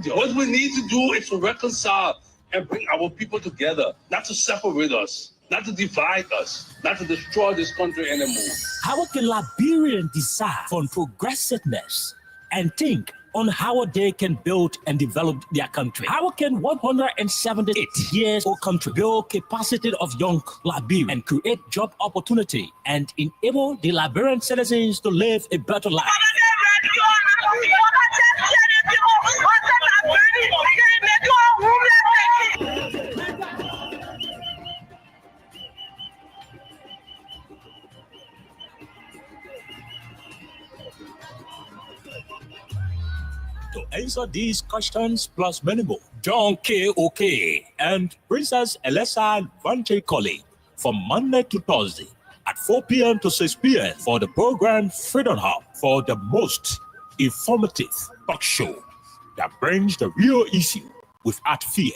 What we need to do is to reconcile and bring our people together, not to separate us, not to divide us, not to destroy this country anymore. How can Liberians decide on progressiveness and think on how they can build and develop their country? How can 178 years old country build capacity of young Liberians and create job opportunity and enable the Liberian citizens to live a better life? To answer these questions plus many more, John KOK and Princess Alexa Banter from Monday to Thursday at 4 p.m. to 6 p.m. for the program FREEDM HUB for the most informative talk show that brings the real issue without fear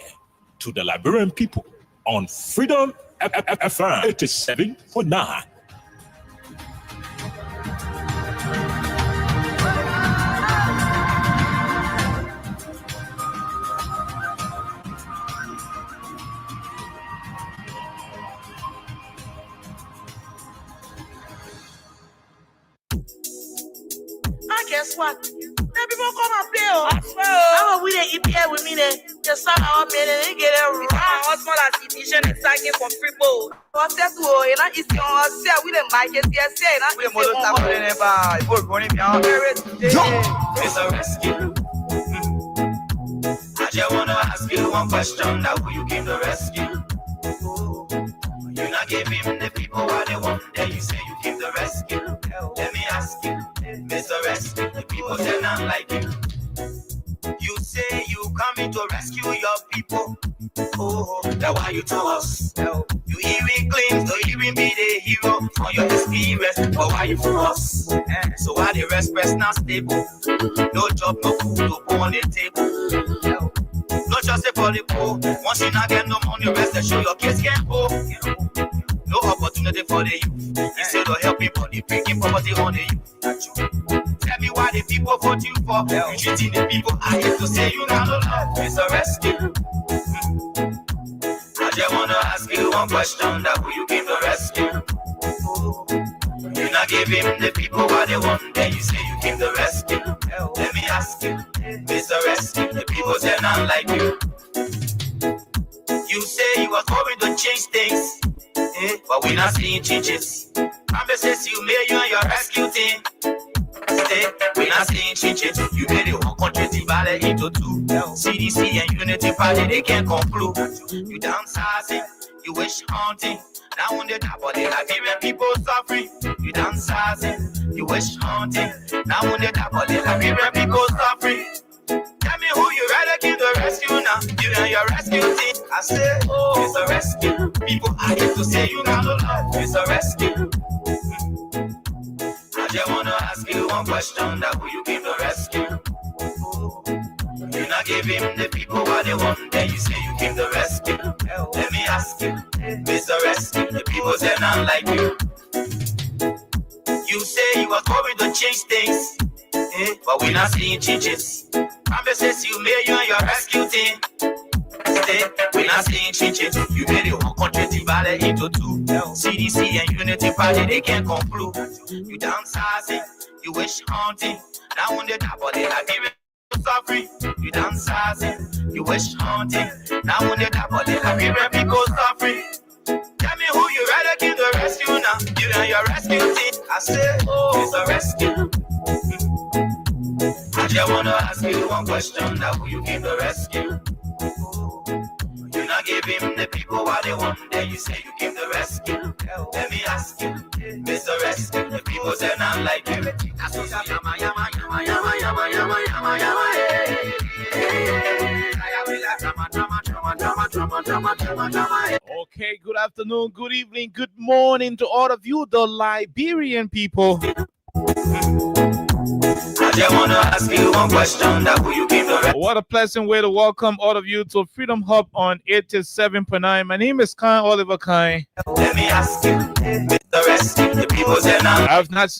to the Liberian people on Freedom FM 87.9. Guess what? The people come and play. I'm with the EPA with me. Just some our men and get a round. What's more like edition and tagging from people. What's that? You know, it's your say with the mic. Yes, we are more than ever. We're running down there. It's a rescue. I just wanna ask you one question. Now who you came to rescue? You not give him the people what they want. Then you say you came to rescue. Let me ask you, Mr. Rescue, the people say not like you. You say you coming to rescue your people. Oh, that's why you told us. You even claim to even be the hero on your experience, but why you for us? So why the rest not stable? No job, no food to put on the table. No just for the poor. Once you not get no money, rest and show your kids can go. No opportunity for the youth. Instead of helping body, bringing poverty on the youth. Tell me why the people vote you for. You treating the people I hate to say you not love. It's a rescue. I just wanna ask you one question. That who you came to rescue? You not give him the people what they want. Then you say you came to rescue. Let me ask you, Mr. Rescue, the people say not like you. You say you are going to change things. But we not seeing changes. Promises you made you and your rescue team. We not seeing changes. You made it one country divided into two. CDC and Unity Party, they can't conclude. You downsizing, you wish hunting. Now when they top of the Liberian people suffering. You downsizing, you wish hunting. Now when they top of the Liberian people suffering. Tell me who you rather give the rescue now. You and your rescue team. I say, oh, it's a rescue. People I hate to say you not love. It's a rescue. I just wanna ask you one question. That who you give the rescue? You not give him the people what they want. Then you say you give the rescue. Let me ask you, Mr. Rescue, the people say not like you. You say you are going to change things. But we not seeing changes. Promises you made you and your rescue team. We not seeing changes. You made it one country divided into two. CDC and Unity Party, they can't conclude. You downsizing, you wish hunting. Now when they top of the Liberian suffering. You downsizing, you wish hunting. Now when they top of the Liberian people suffering. Tell me who you rather give the rescue now. You and your rescue team. I say, oh, it's a rescue. I just wanna ask you one question. Now who you give the rescue? You not give him the people what they want. Then you say you give the rescue. Let me ask you, Mr. Rescue, the people say not like you. Okay, good afternoon, good evening, good morning to all of you, the Liberian people. I just wanna ask you one question. That who you give the rescue? What a pleasant way to welcome all of you to FREEDM HUB on 87.9. My name is Kai Oliver Kai. Let me ask you, Mr. Rescue, the people say now.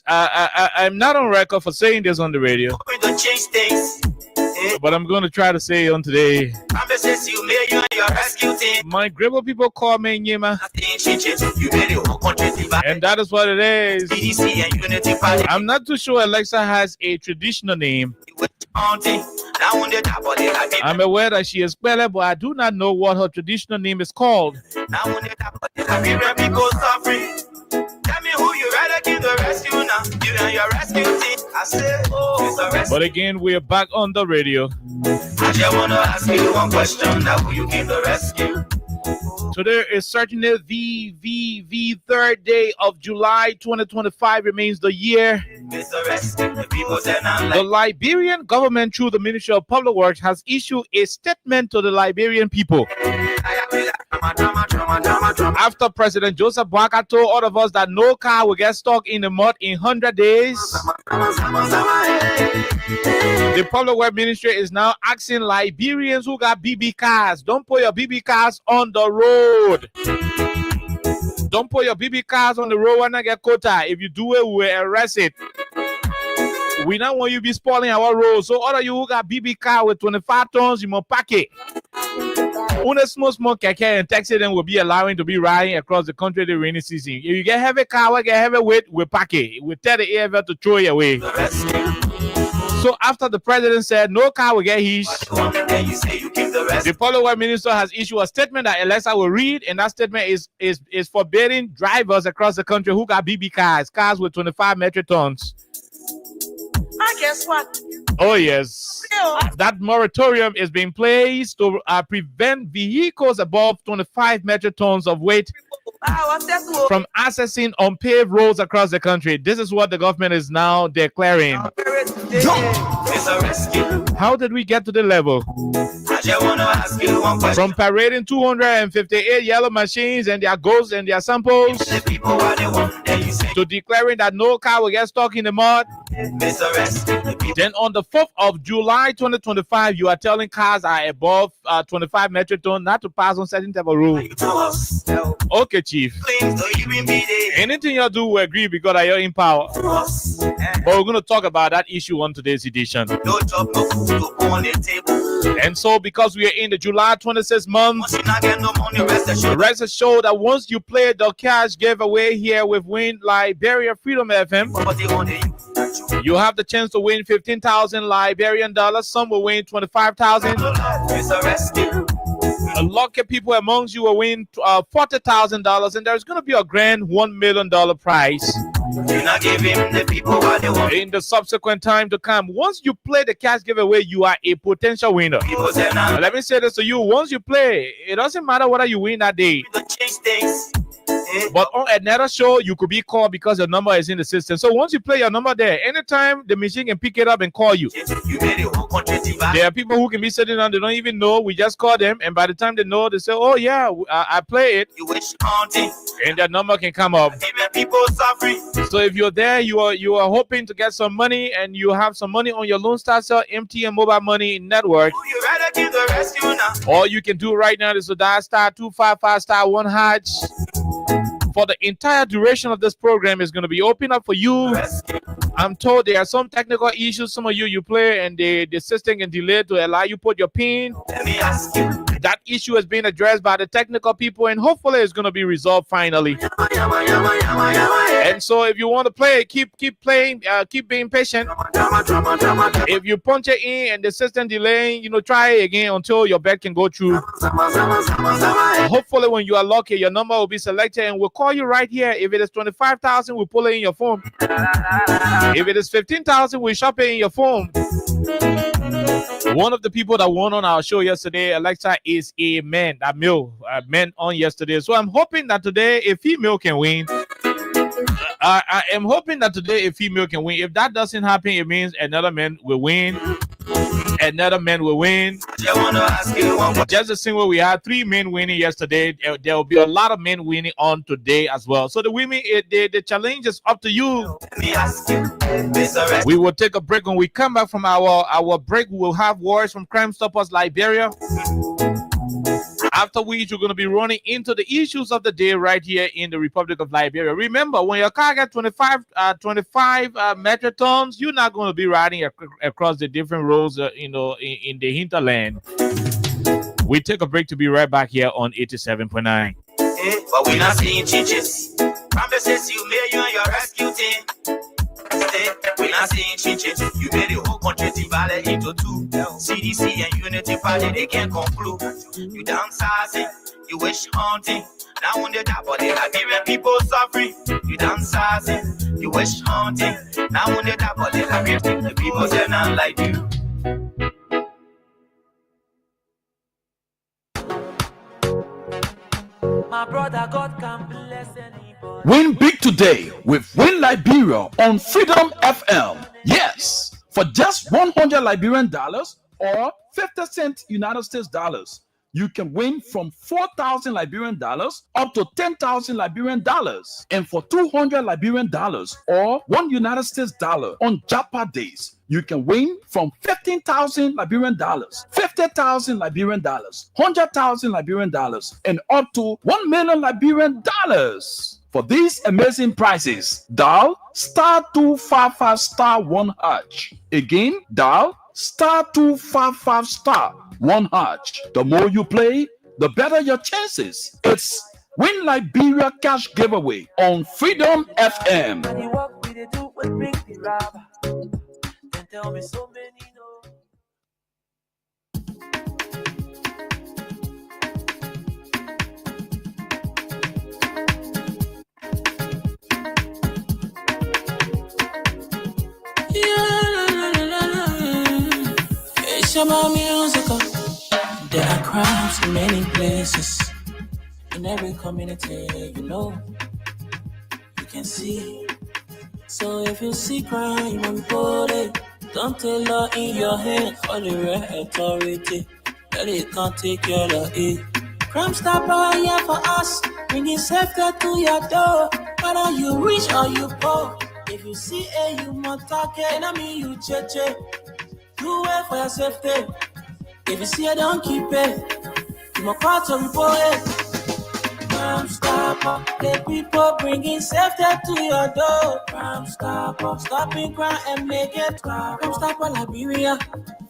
I'm not on record for saying this on the radio. Going to change things. but I'm going to try to say on today. My Grebo people call me Nyema, and that is what it is. I'm not too sure Alexa has a traditional name. I'm aware that she is spelled, but I do not know what her traditional name is called. Tell me who you rather give the rescue now. You and your rescue team. I said, but again, we're back on the radio. I just want to ask you one question. Now, who you give the rescue? Today is certainly the third day of July 2025 remains the year. The Liberian government, through the Ministry of Public Works, has issued a statement to the Liberian people. After President Joseph Boakai told all of us that no car will get stuck in the mud in 100 days, the Public Works Ministry is now asking Liberians who got BB cars, don't put your BB cars on the road. Don't put your BB cars on the road when I get quota. If you do it, we'll arrest it. We don't want you to be spoiling our roads. So all of you who got BB car with 25 tons, you must pack it. Only small keke and taxi then will be allowing to be riding across the country the rainy season. If you get heavy car, we get heavy weight, we pack it. We tell the AFL to throw it away. So after the president said no car will get hitched, the Public Works Minister has issued a statement that Alexa will read, and that statement is forbidding drivers across the country who got BB cars with 25 metric tons. And guess what? Oh yes, that moratorium is being placed to prevent vehicles above 25 metric tons of weight from accessing unpaved roads across the country. This is what the government is now declaring. How did we get to the level? From parading 258 yellow machines and their ghosts and their samples to declaring that no car will get stuck in the mud. Then on the 4th of July 2025, you are telling cars are above 25 metric ton not to pass on certain type of rule. Okay, Chief. Anything you do, we agree because you're in power. But we're going to talk about that issue on today's edition. And so, because we are in the July 26th month, rest assured that once you play the cash giveaway here with Win Liberia Freedom FM, you have the chance to win 15,000 Liberian dollars. Some will win 25,000. Lucky people amongst you will win $40,000, and there's going to be a grand $1 million prize. You're not giving the people what they want. In the subsequent time to come, once you play the cash giveaway, you are a potential winner. Let me say this to you: once you play, it doesn't matter whether you win that day. But on another show, you could be called because your number is in the system. So once you play your number there, anytime the machine can pick it up and call you. There are people who can be sitting down, they don't even know. We just call them, and by the time they know, they say, "Oh yeah, I play it," and their number can come up. So if you're there, you are hoping to get some money, and you have some money on your Lone Star Cell MTN mobile money network. All you can do right now is to dial *255*1#. For the entire duration of this program is going to be open up for you. I'm told there are some technical issues. Some of you play and the system can delay to allow you put your PIN. That issue has been addressed by the technical people, and hopefully it's going to be resolved finally. And so if you want to play, keep playing, keep being patient. If you punch it in and the system delaying, try it again until your bet can go through. Hopefully when you are lucky, your number will be selected and we'll call you right here. If it is 25,000, we'll pull it in your phone. If it is 15,000, we'll shop it in your phone. One of the people that won on our show yesterday, Alexa, is a man, a male, man on yesterday. So I'm hoping that today a female can win. I am hoping that today a female can win. If that doesn't happen, it means another man will win. Another man will win. Just the same way we had 3 men winning yesterday, there will be a lot of men winning on today as well. So the women, the challenge is up to you. We will take a break. When we come back from our break, we will have words from Crime Stoppers Liberia. After which, we're going to be running into the issues of the day right here in the Republic of Liberia. Remember, when your car gets 25 metric tons, you're not going to be riding across the different roads, in the hinterland. We take a break to be right back here on 87.9. But we're not seeing chinches. Promises you made, you and your rescue team. We're not seeing chinches. You made the whole country divided into two. CDC and Unity Party, they can't conclude. You downsizing, you wish hunting. Now on the top of the Liberian people suffering. You downsizing, you wish hunting. Now on the top of the Liberian the people, they're not like you. My brother, God can bless anybody. Win big today with Win Liberia on Freedom FM. Yes, for just $100 Liberian dollars or 50 United States dollars, you can win from 4,000 Liberian dollars up to 10,000 Liberian dollars. And for $200 Liberian dollars or $1 United States dollar on Japa days, you can win from 15,000 Liberian dollars, 50,000 Liberian dollars, 100,000 Liberian dollars, and up to 1 million Liberian dollars. For these amazing prizes, dial *255*1#. Again, dial *255*1#. The more you play, the better your chances. It's Win Liberia Cash Giveaway on Freedom FM. And the work we do will bring the rubber. Then tell me so many know. It's about musical. There are crimes in many places. In every community, you can see. So if you see crime, report it. Don't take law in your hand for the right authority. That it can't take care of it. Crime Stopper here for us, bringing safety to your door. Whether you rich or you poor. If you see a human target, I mean you check. Do it for your safety. If you see it, don't keep it. You must call to report it. Crime Stopper, the people bringing safety to your door. Crime Stopper, stopping crime and make it stop. Crime Stopper Liberia,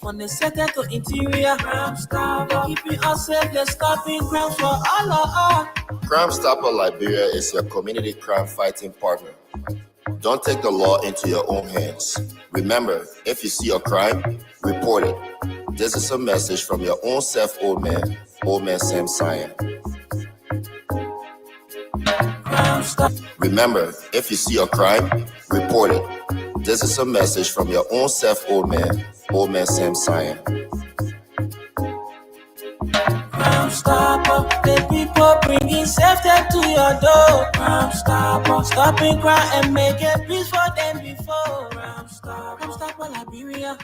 from the center to interior. Crime Stopper, keeping us safe, they're stopping crimes for all of us. Crime Stopper Liberia is your community crime fighting partner. Don't take the law into your own hands. Remember, if you see a crime, report it. This is a message from your own self, old man Sam Cyan. Remember, if you see a crime, report it. This is a message from your own self, old man Sam Cyan. Crime Stopper, the people bringing safety to your door. Crime Stopper, stopping crime and making peace for them before. Crime Stopper Liberia,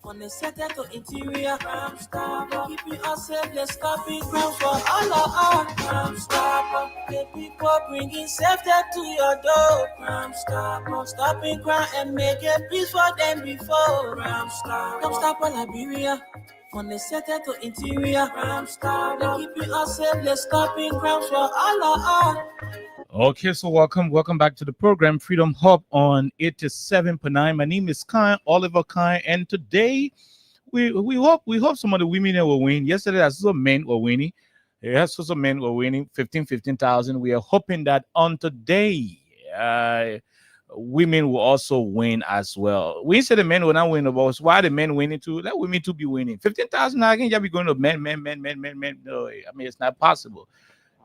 from the center to interior. Crime Stopper, keeping us safe, they're stopping crimes for all of us. Crime Stopper, the people bringing safety to your door. Crime Stopper, stopping crime and making peace for them before. Crime Stopper Liberia, from the center to interior. Crime Stopper, keeping us safe, they're stopping crimes for all of us. Okay, so welcome back to the program Freedom Hub on 87.9. My name is Oliver Kine, and today we hope some of the women will win. Yesterday, I saw men were winning. Yes, some men were winning 15,000. We are hoping that on today, women will also win as well. We said the men will not win, but why the men winning too? Let women to be winning 15,000. I can just be going to men. No, I mean it's not possible.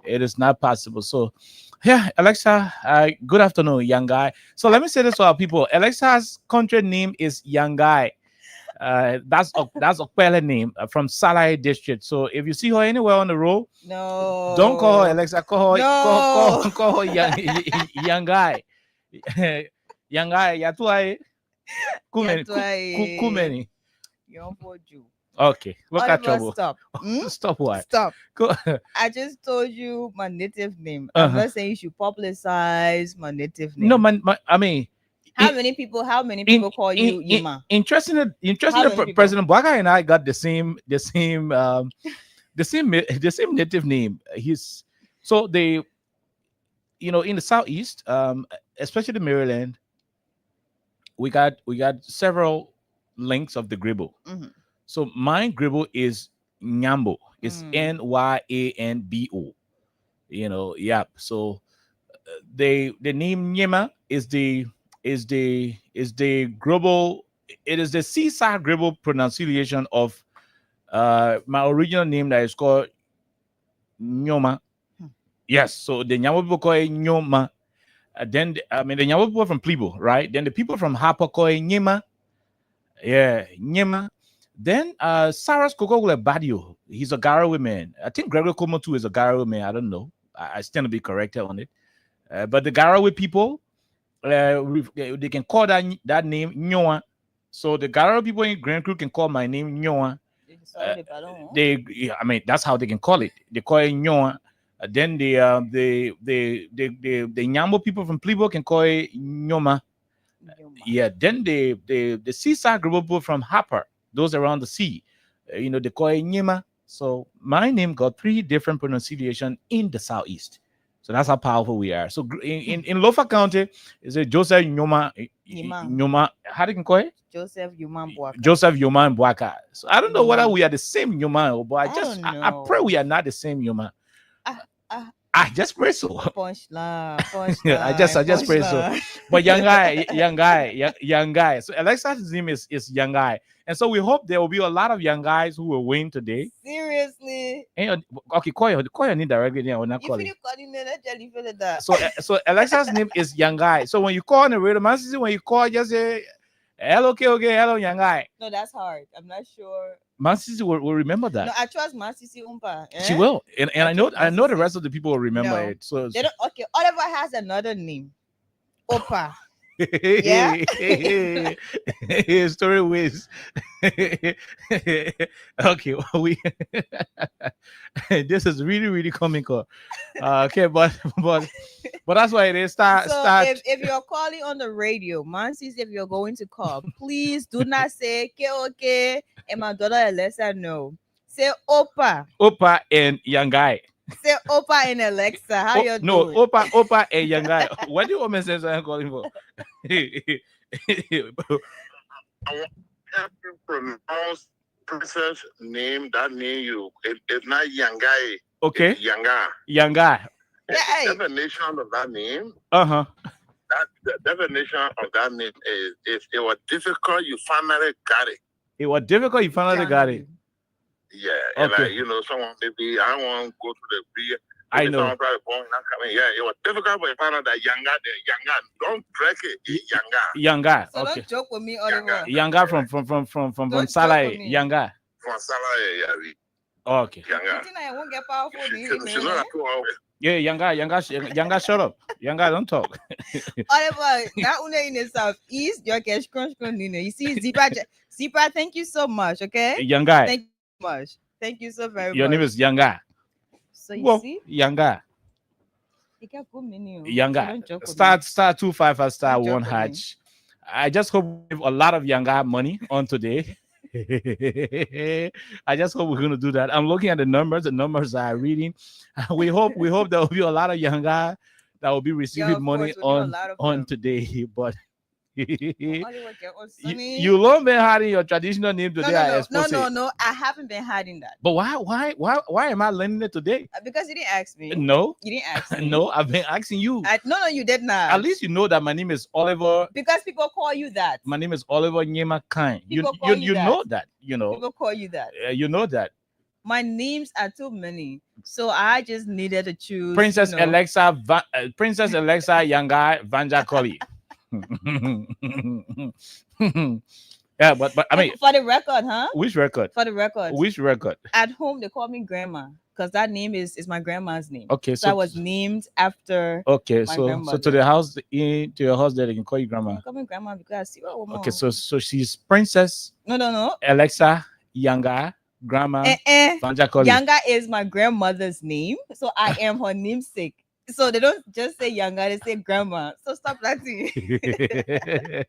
It is not possible. So, yeah, Alexa, good afternoon, young guy. So let me say this to our people. Alexa's country name is Young Guy. That's Okpele name from Salai district. So if you see her anywhere on the road, no, don't call her Alexa. Call her, no. call her young guy. Young guy. Yatuai. Kumeni. Okay, look at trouble. Stop. Stop what? Stop. Go. I just told you my native name. I'm not saying you should publicize my native name. No, I mean, how many people call you Yima? Interesting. President Bwaka and I got the same the same native name. He's so they, in the southeast, especially Maryland, we got several links of the gribble. Mhm. So my gribble is Nyambo. It's Nyanbo. Yeah. So the name Nyema is the gribble. It is the seaside gribble pronunciation of my original name that is called Nyoma. Yes. So the Nyama people call it Nyoma. Then the Nyama people from Plebo, right? Then the people from Hapa call it Nyema. Yeah, Nyema. Then Sarah's Kokogule Badio. He's a Garawe man. I think Gregor Como too is a Garawe man. I don't know. I stand to be corrected on it. But the Garawe people, they can call that name Nyoa. So the Garawe people in Grand Crew can call my name Nyoa. That's how they can call it. They call it Nyoa. Then the Nyambo people from Plebo can call it Nyoma. Yeah. Then the seaside group of people from Harper, those around the sea, they call it Nyema. So my name got 3 different pronunciation in the southeast. So that's how powerful we are. So in Lofa County, is a Joseph Nyoma. Nyoma. How do you call it? Joseph Yuman Boaka. Joseph Yuman Boaka. So I don't know whether we are the same Nyoma, but I pray we are not the same Nyoma. I just pray so. Punchline. I just pray so. But young guy. So Alexa's name is young guy, and so we hope there will be a lot of young guys who will win today. Seriously. Okay, call your name directly. Yeah, we're not calling. So Alexa's name is young guy. So when you call on the radio, when you call, just say hello, hello, young guy. No, that's hard. I'm not sure. Mansisi will remember that. No, I trust Mansisi Umpa. She will, and I know the rest of the people will remember it. So they don't. Okay, Oliver has another name, Opa. Yeah. Story ways. Okay, this is really comical. Okay, but that's why it is. Start. If you're calling on the radio, Mansis, if you're going to call, please do not say KOK and my daughter Alexa. No, say Opa. Opa and young guy. Say Opa and Alexa. How you doing? No, Opa and young guy. What do you want me to say? I'm calling for. I want to pronounce princess name. That name it's not young guy. Okay. It's young guy. Young guy. The definition of that name. That the definition of that name is if it was difficult, you finally got it. It was difficult, you finally got it. Yeah, and okay. Someone maybe I don't want to go to the real. I know. Someone probably not coming. Yeah, it was difficult, but you found out that young guy, don't break it. It's young guy. So okay. Don't joke with me, Oliver. Young guy from Salah. Young guy. From Salah, yeah. Okay. Young guy. I won't get powerful. She's not too old. Yeah, young guy, shut up. Young guy, don't talk. Oliver, not only in the southeast, you can scrunch. You see, Zipa, thank you so much. Okay. Young guy. Thank you so much. Thank you so very much. Your name is Young guy. So you see, Young guy. Young guy. Start 255 star 1 hatch. I just hope we have a lot of young guy money on today. I just hope we're going to do that. I'm looking at the numbers. The numbers are reading. We hope there will be a lot of young guy that will be receiving money on today. But you long been hiding your traditional name today. No. I haven't been hiding that. But why am I learning it today? Because you didn't ask me. No, you didn't ask me. No, I've been asking you. No, you did not. At least you know that my name is Oliver. Because people call you that. My name is Oliver Nyema Kine. You know that. People call you that. You know that. My names are too many, so I just needed to choose. Princess Alexa, Princess Alexa, young guy, Vanja Collie. Yeah, but I mean, for the record, huh? Which record? For the record. Which record? At home, they call me grandma because that name is my grandma's name. Okay, so I was named after. Okay, so to the house, to your house, there they can call you grandma. They call me grandma because I see what woman. Okay, so she's Princess. No. Alexa, Yanga, Grandma, Vanja Collie. Yanga is my grandmother's name, so I am her namesake. So they don't just say Yanga, they say grandma. So stop laughing. Okay,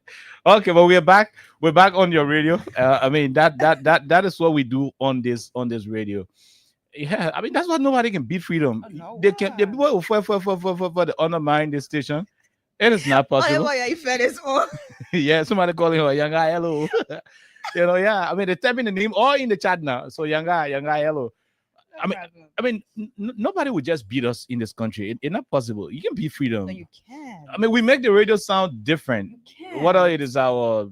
but we're back. We're back on your radio. I mean that is what we do on this radio. Yeah, I mean that's why nobody can beat freedom. Oh, no, They can. The why? people who for the undermine this station. It is not Oh, possible. yeah, you fed this one. Yeah, somebody calling her young guy hello. Yeah. I mean, they're typing the name all in the chat now. So young guy hello. Nobody would just beat us in this country. It's not possible. You can beat freedom. No, you can. I mean, we make the radio sound different. can. Whether it is our,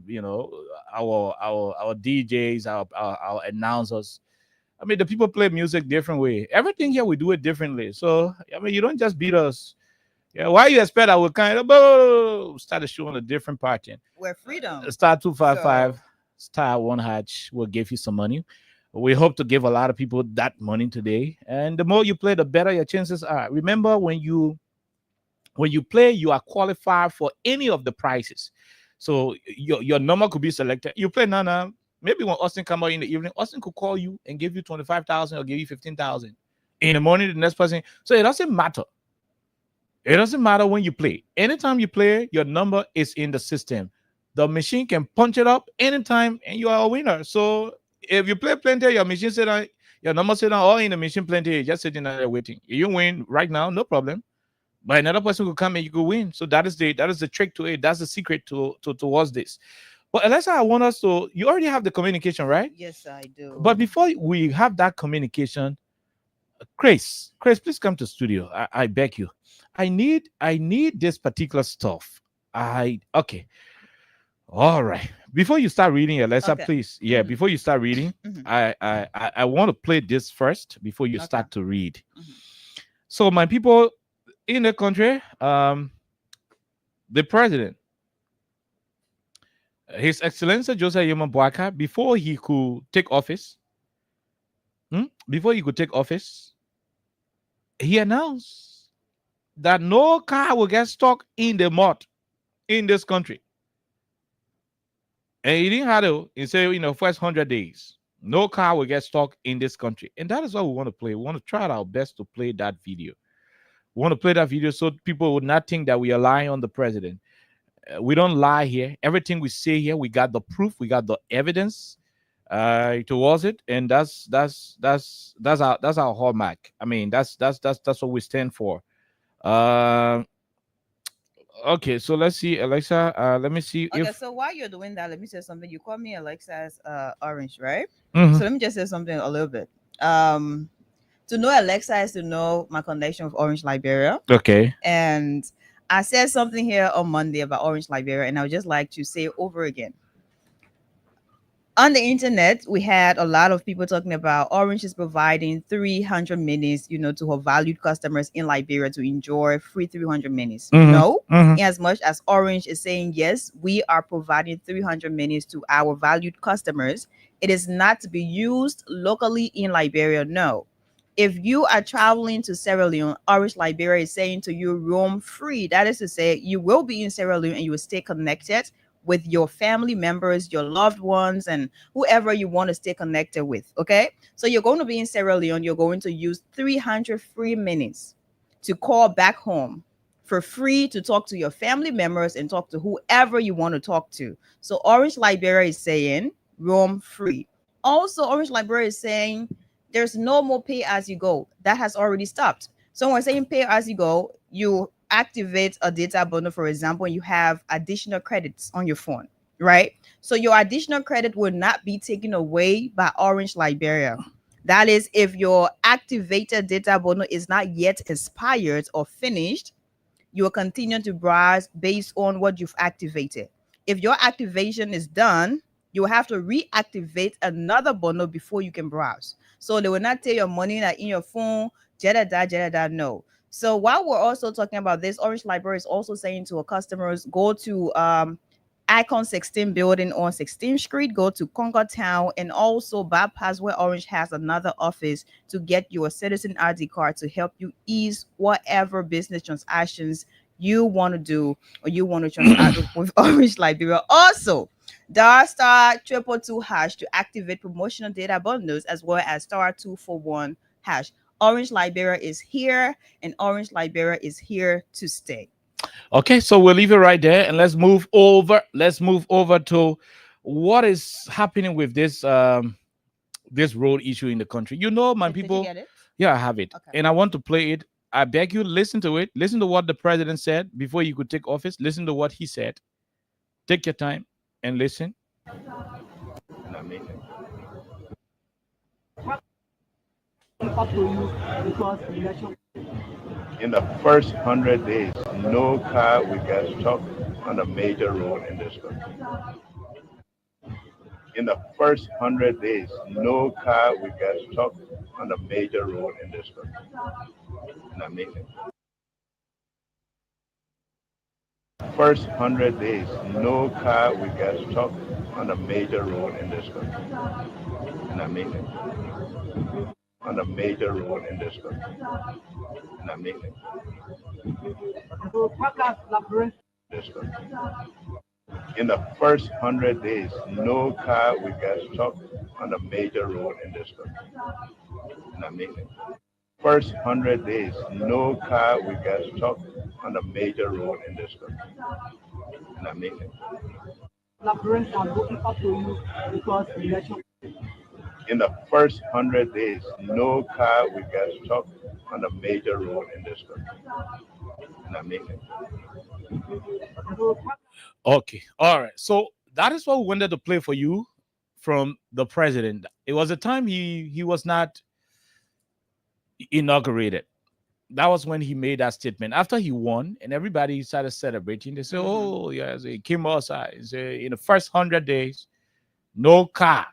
our DJs, our announcers. I mean, the people play music different way. Everything here we do it differently. So I mean, you don't just beat us. Yeah, why you expect I would kind of start a show on a different party? We're freedom. Star 255, star 1 hatch will give you some money. We hope to give a lot of people that money today. And the more you play, the better your chances are. Remember, when you play, you are qualified for any of the prizes. So your number could be selected. You play Nana. Maybe when Austin come out in the evening, Austin could call you and give you 25,000 or give you 15,000. In the morning, the next person. So it doesn't matter. It doesn't matter when you play. Anytime you play, your number is in the system. The machine can punch it up anytime, and you are a winner. So if you play plenty, your machine sit down, your number sit down, all in the machine plenty, you're just sitting there waiting. If you win right now, no problem. But another person could come and you could win. So that is the trick to it. That's the secret towards this. But Alexa, I want us to. You already have the communication, right? Yes, I do. But before we have that communication, Chris, please come to studio. I beg you. I need this particular stuff. Okay. All right. Before you start reading, Alexa, please. Yeah, before you start reading, I want to play this first before you start to read. So my people in the country, the president, His Excellency Joseph Yema Boaka, before he could take office, he announced that no car will get stuck in the mud in this country. And he didn't have to, he said, first 100 days, no car will get stuck in this country. And that is what we want to play. We want to try our best to play that video. We want to play that video so people would not think that we are lying on the president. We don't lie here. Everything we say here, we got the proof, we got the evidence towards it, and that's our hallmark. I mean, that's what we stand for. Okay, so let's see, Alexa. Let me see. Okay, so while you're doing that, let me say something. You call me Alexa as Orange, right? Mhm. So let me just say something a little bit. To know Alexa is to know my connection with Orange Liberia. Okay. And I said something here on Monday about Orange Liberia, and I would just like to say it over again. On the internet, we had a lot of people talking about Orange is providing 300 minutes, to her valued customers in Liberia to enjoy free 300 minutes. No, in as much as Orange is saying, yes, we are providing 300 minutes to our valued customers, it is not to be used locally in Liberia. No. If you are traveling to Sierra Leone, Orange Liberia is saying to you, roam free. That is to say, you will be in Sierra Leone and you will stay connected with your family members, your loved ones, and whoever you want to stay connected with. Okay, so you're going to be in Sierra Leone. You're going to use 300 free minutes to call back home for free to talk to your family members and talk to whoever you want to talk to. So Orange Liberia is saying roam free. Also, Orange Liberia is saying there's no more pay as you go. That has already stopped. So when we're saying pay as you go, you activate a data bundle, for example, and you have additional credits on your phone, right? So your additional credit will not be taken away by Orange Liberia. That is, if your activated data bundle is not yet expired or finished, you will continue to browse based on what you've activated. If your activation is done, you will have to reactivate another bundle before you can browse. So they will not take your money that in your phone, no. So while we're also talking about this, Orange Liberia is also saying to our customers, go to Icon 16 building on 16th Street, go to Concord Town, and also bypass where Orange has another office to get your citizen ID card to help you ease whatever business transactions you want to do or you want to transact with Orange Liberia. Also, dial *222# to activate promotional data bundles, as well as *241#. Orange Liberia is here, and Orange Liberia is here to stay. Okay, so we'll leave it right there, and let's move over. Let's move over to what is happening with this this road issue in the country. My people. Did you get it? Yeah, I have it. Okay. And I want to play it. I beg you, listen to it. Listen to what the president said before you could take office. Listen to what he said. Take your time and listen. In the first 100 days, no car will get stuck on a major road in this country. In the first 100 days, no car will get stuck on a major road in this country. Amazing. First 100 days, no car will get stuck on a major road in this country. Amazing. On a major road in this country. Amazing. This country. In the first 100 days, no car will get stuck on a major road in this country. Amazing. First 100 days, no car will get stuck on a major road in this country. Amazing. In the first 100 days, no car will get stuck on a major road in this country. Amazing. Okay. All right. So that is what we wanted to play for you from the president. It was a time he was not inaugurated. That was when he made that statement after he won, and everybody started celebrating. They said, "Oh, yes, he came outside. He said, in the first 100 days, no car."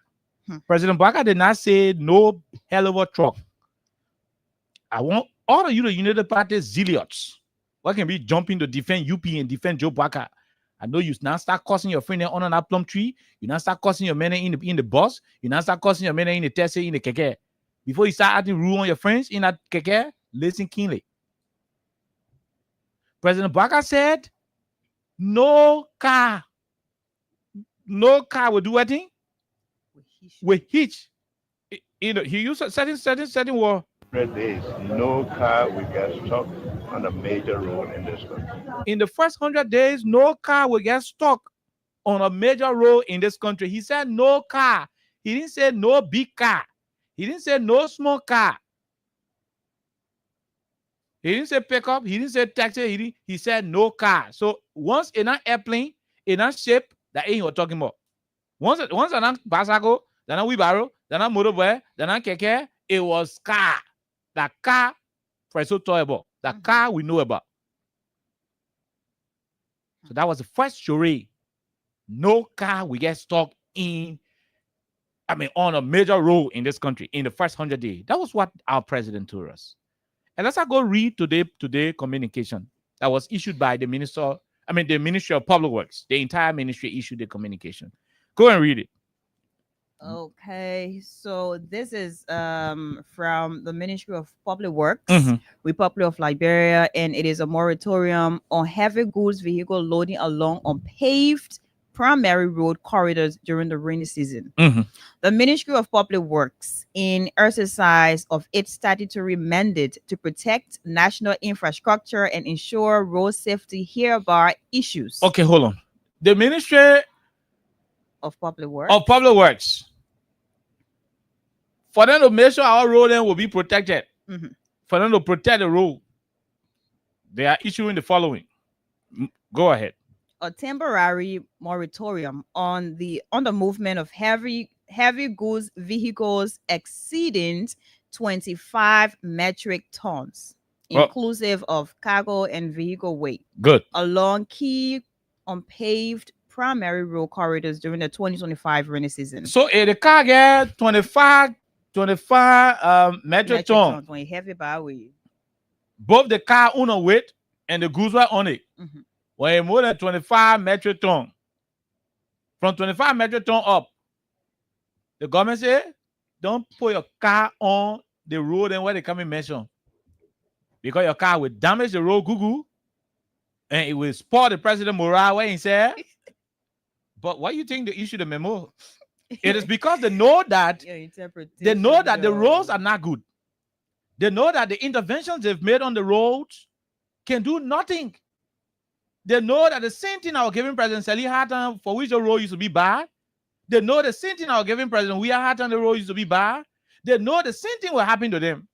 President Baka did not say no hell of a truck. I want all of you, the United Party zealots, what can be jumping to defend UP and defend Joe Baka. I know you now start cursing your friend on that plum tree. You now start cursing your men in the bus. You now start cursing your men in the Tesla, in the keke. Before you start acting rude on your friends in that keke, listen keenly. President Baka said, no car will do anything with hitch. He used a certain word. 100 days, no car will get stuck on a major road in this country. In the first 100 days, no car will get stuck on a major road in this country. He said no car. He didn't say no big car. He didn't say no small car. He didn't say pickup. He didn't say taxi. He said no car. So once in an airplane, in a ship, that ain't what talking about. Once an basago, then a wheelbarrow, then a motorbike, then a keke, it was car. That car, for so talk about. That car we know about. So that was the first charade. No car will get stuck on a major road in this country in the first 100 days. That was what our president told us. And let's go read today communication that was issued by the Ministry of Public Works. The entire ministry issued the communication. Go and read it. Okay, so this is from the Ministry of Public Works, Republic of Liberia, and it is a moratorium on heavy goods vehicle loading along unpaved primary road corridors during the rainy season. The Ministry of Public Works, in exercise of its statutory mandate to protect national infrastructure and ensure road safety, hereby issues. Okay, hold on. The Ministry of Public Works. For them to make sure our road will be protected, for them to protect the road, they are issuing the following. Go ahead. A temporary moratorium on the movement of heavy goods vehicles exceeding 25 metric tons, inclusive of cargo and vehicle weight. Good. Along key unpaved primary road corridors during the 2025 rainy season. So if the car get 25 metric ton, when heavy by way, both the car on a weight and the goods were on it. When more than 25 metric ton, from 25 metric ton up, the government say, don't put your car on the road and where they come in mention. Because your car will damage the road, and it will spoil the president morale where he said. But why you think they issue the memo? It is because they know that the roads are not good. They know that the interventions they've made on the roads can do nothing. They know that the same thing I was giving President Sali Hatton, for which the road used to be bad. They know the same thing I was giving President Weah Hatton, the road used to be bad. They know the same thing will happen to them.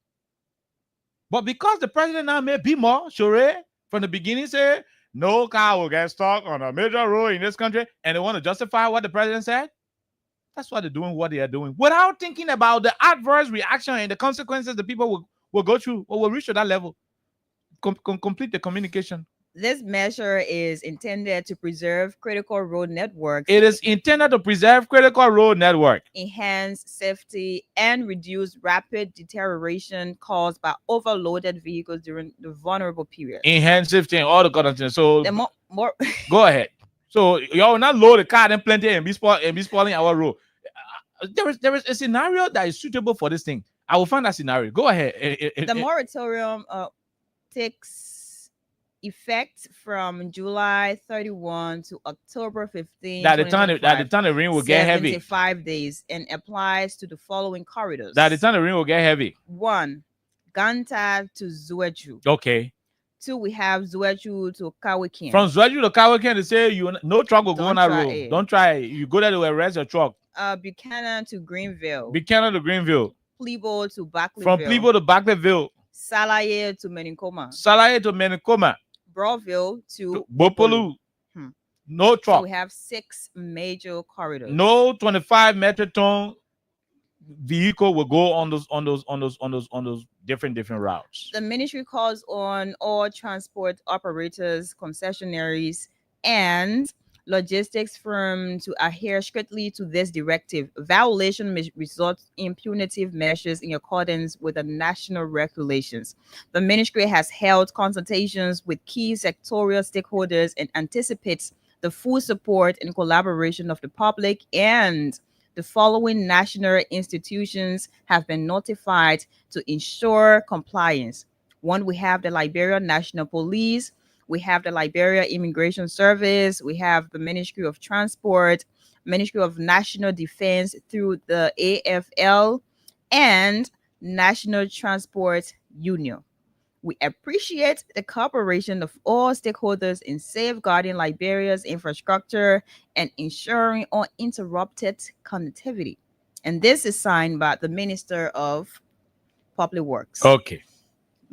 But because the president now may be more sure from the beginning say no car will get stuck on a major road in this country, and they want to justify what the president said. That's why they're doing what they are doing without thinking about the adverse reaction and the consequences the people will go through or will reach to that level. Complete the communication. This measure is intended to preserve critical road networks. It is intended to preserve critical road network, enhance safety, and reduce rapid deterioration caused by overloaded vehicles during the vulnerable period. Enhance safety and all the kind of things. So the more go ahead. So y'all not load the car and plenty and be spoiling our road. There is a scenario that is suitable for this thing. I will find that scenario. Go ahead. The moratorium takes effect from July 31 to October 15. That the time the rain will get heavy. 75 days and applies to the following corridors. That the time the rain will get heavy. 1. Ganta to Zueju. Okay. 2. We have Zueju to Kawikin. From Zueju to Kawikin, they say no truck will go on that road. Don't try it. You go there to arrest your truck. Buchanan to Greenville. Buchanan to Greenville. Plebo to Barclayville. From Plebo to Barclayville. Salaye to Meninkoma. Salaye to Meninkoma. Broadville to Bopolu. No truck. So we have 6 major corridors. No 25 metric ton vehicle will go on those different routes. The ministry calls on all transport operators, concessionaries, and logistics firms to adhere strictly to this directive. Violation may result in punitive measures in accordance with the national regulations. The ministry has held consultations with key sectorial stakeholders and anticipates the full support and collaboration of the public, and the following national institutions have been notified to ensure compliance. 1, we have the Liberia National Police, we have the Liberia Immigration Service, we have the Ministry of Transport, Ministry of National Defense through the AFL, and National Transport Union. We appreciate the cooperation of all stakeholders in safeguarding Liberia's infrastructure and ensuring uninterrupted connectivity. And this is signed by the Minister of Public Works. Okay.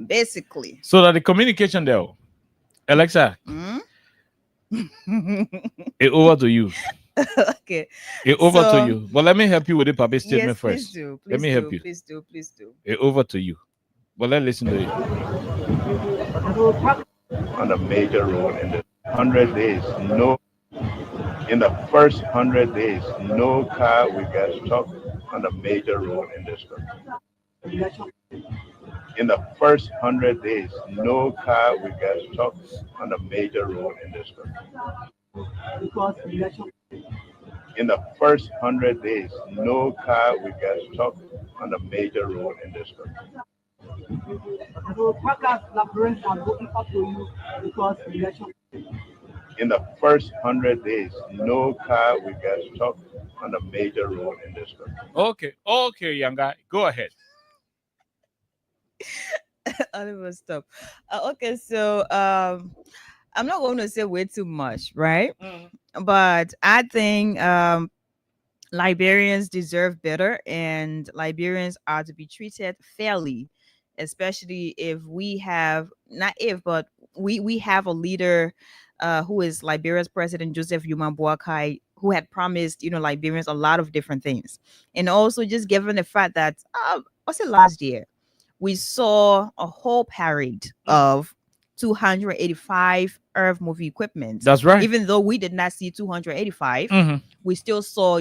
Basically. So that the communication there, Alexa, it's over to you. Okay. It's over to you. But let me help you with the public statement yes, first. Please do. Let me help you. Please do. It's over to you. But let's listen to it. On a major road in the 100 days, in the first 100 days, no car will get stuck on a major road in this country. In the first 100 days, no car will get stuck on a major road in this country. In the first 100 days, no car will get stuck on a major road in this country. In the first 100 days, no car will get stuck on a major road in this country. Okay, young guy, go ahead. Oliver, stop. Okay, so I'm not going to say way too much, right? But I think Liberians deserve better, and Liberians are to be treated fairly, especially if we have we have a leader who is Liberia's President Joseph Yuma Boakai, who had promised Liberians a lot of different things. And also just given the fact that last year we saw a whole parade of 285 Earth movie equipment. That's right. Even though we did not see 285, we still saw,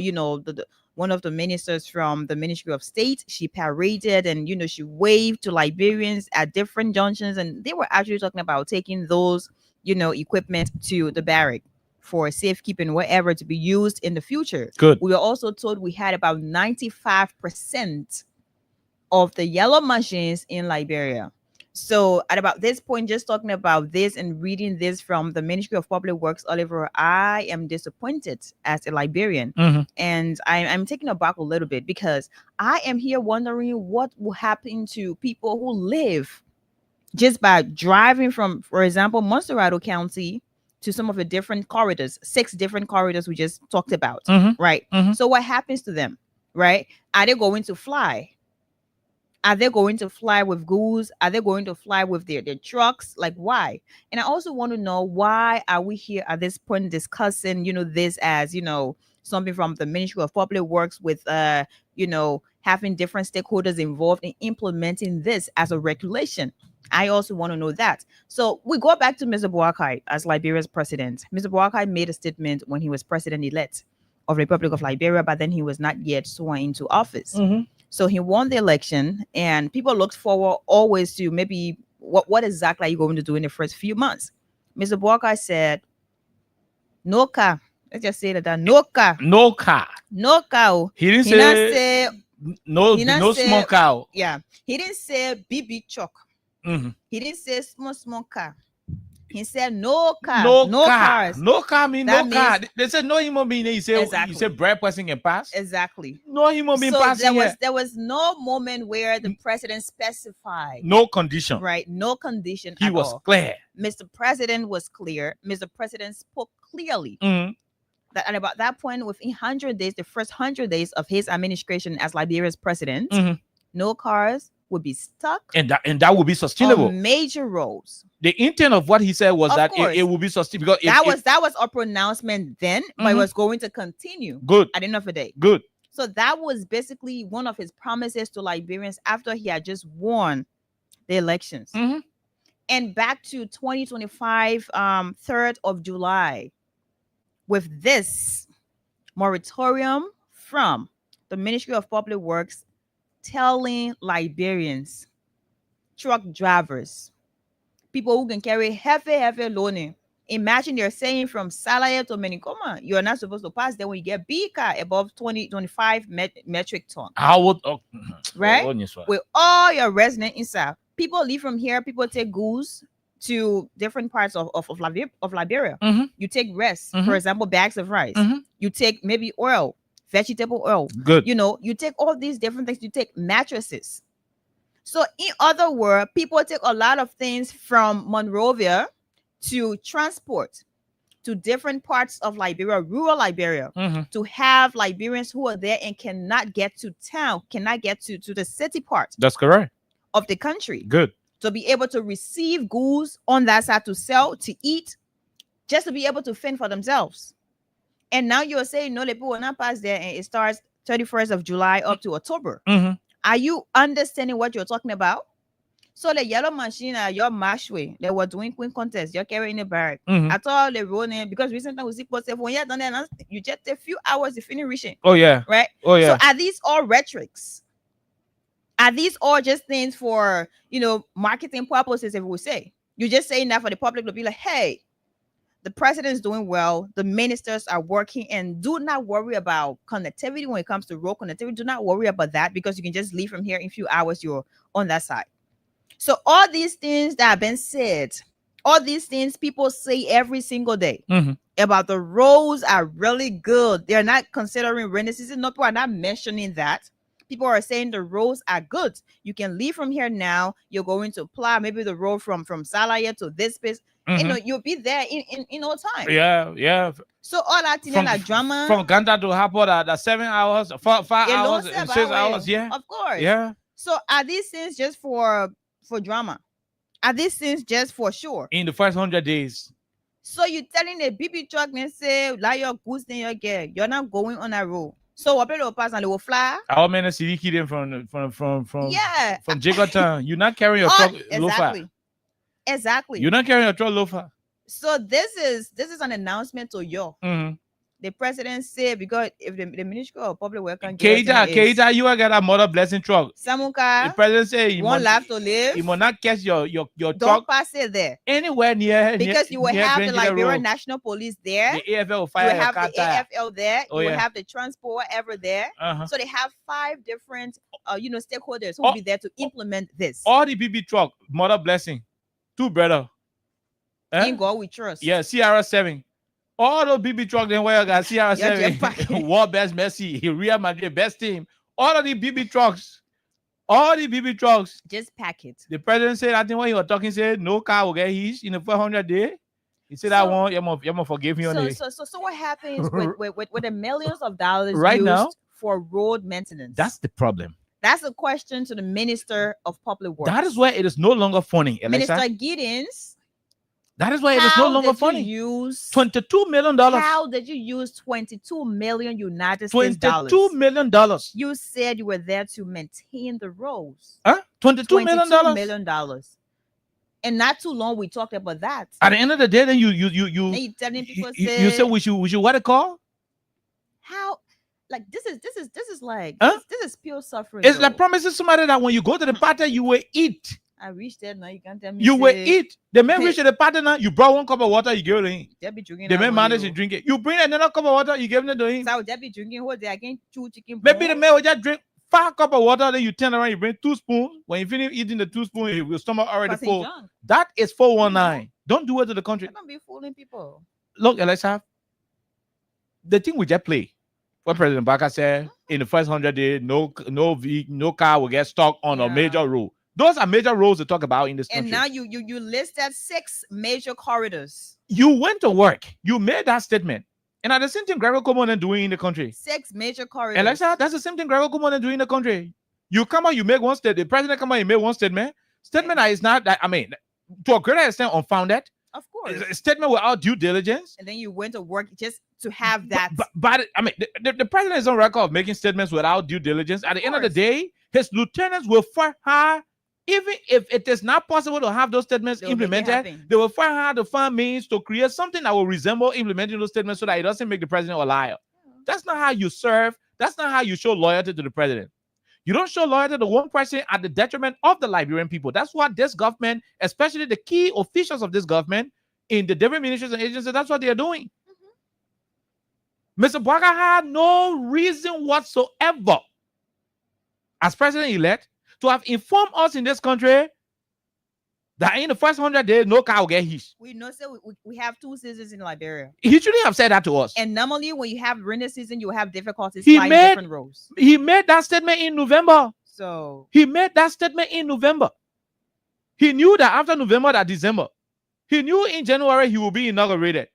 one of the ministers from the Ministry of State. She paraded and, she waved to Liberians at different junctions. And they were actually talking about taking those, equipment to the barrack for safekeeping, whatever, to be used in the future. Good. We were also told we had about 95% of the yellow machines in Liberia. So at about this point, just talking about this and reading this from the Ministry of Public Works, Oliver, I am disappointed as a Liberian. And I'm taken aback a little bit because I am here wondering what will happen to people who live just by driving from, for example, Monserrado County to some of the different corridors, 6 different corridors we just talked about, right? So what happens to them, right? Are they going to fly? Are they going to fly with goods? Are they going to fly with their trucks? Like, why? And I also want to know, why are we here at this point discussing, this as, something from the Ministry of Public Works with, having different stakeholders involved in implementing this as a regulation? I also want to know that. So we go back to Mr. Boakai as Liberia's president. Mr. Boakai made a statement when he was president-elect of the Republic of Liberia, but then he was not yet sworn into office. So he won the election, and people looked forward always to maybe what exactly are you going to do in the first few months. Mr. Boakai said, no car. Let's just say that no car. No car. No car. He didn't say no small car. Yeah. He didn't say BB truck. Mm-hmm. He didn't say small car. He said no car. No car. Cars. No car means That no car. means- They said no human being. He said, Exactly. you said bread person can pass. Exactly. No human being So passing here. there was no moment where the president specified. No condition. Right. No condition He at was all. clear. Mr. President was clear. Mr. President spoke clearly. Mhm. That at about that point, within 100 days, the first 100 days of his administration as Liberia's president, Mhm. no cars would be stuck And that would be sustainable. on major roads. The intent of what he said was Of that course. it will be sustainable. Because That was our pronouncement then, but it Mhm. was going to continue good. at the end of the day. Good. So that was basically one of his promises to Liberians after he had just won the elections. Mhm. And back to 2025, 3rd of July, with this moratorium from the Ministry of Public Works telling Liberians, truck drivers, people who can carry heavy loading. Imagine they're saying from Salaya to Menikoma, you're not supposed to pass there when you get big car above 25 metric ton. I would. Right? Oh, yes, sir. With all your residents inside. People leave from here, people take goods to different parts of Liberia. Mhm. You take rest, Mhm. for example, bags of rice. Mhm. You take maybe oil, vegetable oil. Good. You take all these different things. You take mattresses. So in other words, people take a lot of things from Monrovia to transport to different parts of Liberia, rural Liberia, Mhm. to have Liberians who are there and cannot get to town, cannot get to the city part That's correct. of the country, Good. to be able to receive goods on that side to sell, to eat, just to be able to fend for themselves. And now you're saying, no, the people will not pass there, and it starts 31st of July up to October. Mhm. Are you understanding what you're talking about? So the yellow machine, your mashway, they were doing queen contest. You're carrying a bag. Mhm. At all the running because recently we see post when you're done there, you just a few hours to finish reaching. Oh yeah. Right? Oh yeah. So are these all rhetorics? Are these all just things for marketing purposes? If we say you're just saying that for the public to be like, hey, the president is doing well, the ministers are working, and do not worry about connectivity when it comes to road connectivity. Do not worry about that because you can just leave from here in a few hours. You're on that side. So all these things that have been said, all these things people say every single day Mhm. about the roads are really good. They're not considering rainy season. No, people are not mentioning that. People are saying the roads are good. You can leave from here now. You're going to apply maybe the road from Salaya to this place. Mhm. You'll be there in no time. Yeah. So all that thing like drama From Ganda to Hapo, that 7 hours, 5 hours, alone and 6 7 hours. Yeah. of course. Yeah. So are these things just for drama? Are these things just for sure? In the first 100 days. So you telling a BB truck and say like your goods in your gear, you're not going on a road. So what people will pass and they will fly. Our men are Sidiki them from Yeah. from Jagotown. You're not carrying your truck loafer. Exactly. You're not carrying your truck loafer. So this is an announcement to you. Mhm. The president said because if the Ministry of Public Works can give us Keita, you will get a mother blessing truck. The Samuka president say you one must, life to live. you must not catch your Don't truck pass it there anywhere near because you will near have the Grangela Liberian Road. National Police there. The AFL will You fire will your have car the tire. AFL there. Oh, You yeah. will have the transport ever there. Uh-huh. So they have 5 different stakeholders who will be there to implement this. All the BB truck, mother blessing, 2 brother. In God we trust. Yeah, CR7. All those BB truck then where you got Your CR7, World Best Messi, Real Madrid best team. All of the BB trucks, Just pack it. The president said, I think when you were talking, said no car will get his in the 400 day. He said, I So- want you must forgive me on it. So what happens with the millions of dollars Right used now? for road maintenance? That's the problem. That's a question to the Minister of Public Works. That is why it is no longer funny, Minister Alexa. Giddens. That is why it is no longer funny. Use $22 million. How did you use 22 million United States dollars? $22 million. You said you were there to maintain the roads. Huh? $22 million. $22 million. And not too long we talked about that. At the end of the day, then you telling people you said we should what it call? How like this is like Huh? this is pure suffering. It's though. like promising somebody that when you go to the party, you will eat. I reached there now. You can't tell me You will eat. The man reached the party now. You brought one cup of water, you give it to him. They be drinking. The man managed to drink it. You bring another cup of water, you give it to him. So they be drinking whole day. I can't chew chicken. Maybe the man will just drink 5 cups of water, then you turn around, you bring 2 spoons. When you finish eating the 2 spoons, your stomach already full. That is 419. Don't do it to the country. Don't be fooling people. Look, Alexa, the thing we just play. What President Baka said in the first 100 days, no car will get stuck on a major road. Those are major roads to talk about in this country. And now you listed 6 major corridors. You went to work. You made that statement. And at the same thing Gregor Coleman doing in the country. 6 major corridors. Alexa, that's the same thing Gregor Coleman doing in the country. You come out, you make one statement. The president come out, you make one statement. Statement that is not that, I mean, to a greater extent unfounded. Of course. A statement without due diligence. And then you went to work just to have that. But I mean, the president is on record of making statements without due diligence. At the end of the day, his lieutenants will fight hard. Even if it is not possible to have those statements implemented, they will find hard to find means to create something that will resemble implementing those statements so that it doesn't make the president a liar. That's not how you serve. That's not how you show loyalty to the president. You don't show loyalty to one person at the detriment of the Liberian people. That's what this government, especially the key officials of this government in the different ministries and agencies, that's what they're doing. Mr. Bwaga had no reason whatsoever as president-elect to have informed us in this country that in the first 100 days, no car will get hit. We know, so we have 2 seasons in Liberia. He shouldn't have said that to us. And normally when you have rainy season, you have difficulties flying different roads. He made that statement in November. So he made that statement in November. He knew that after November, that December. He knew in January he will be inaugurated.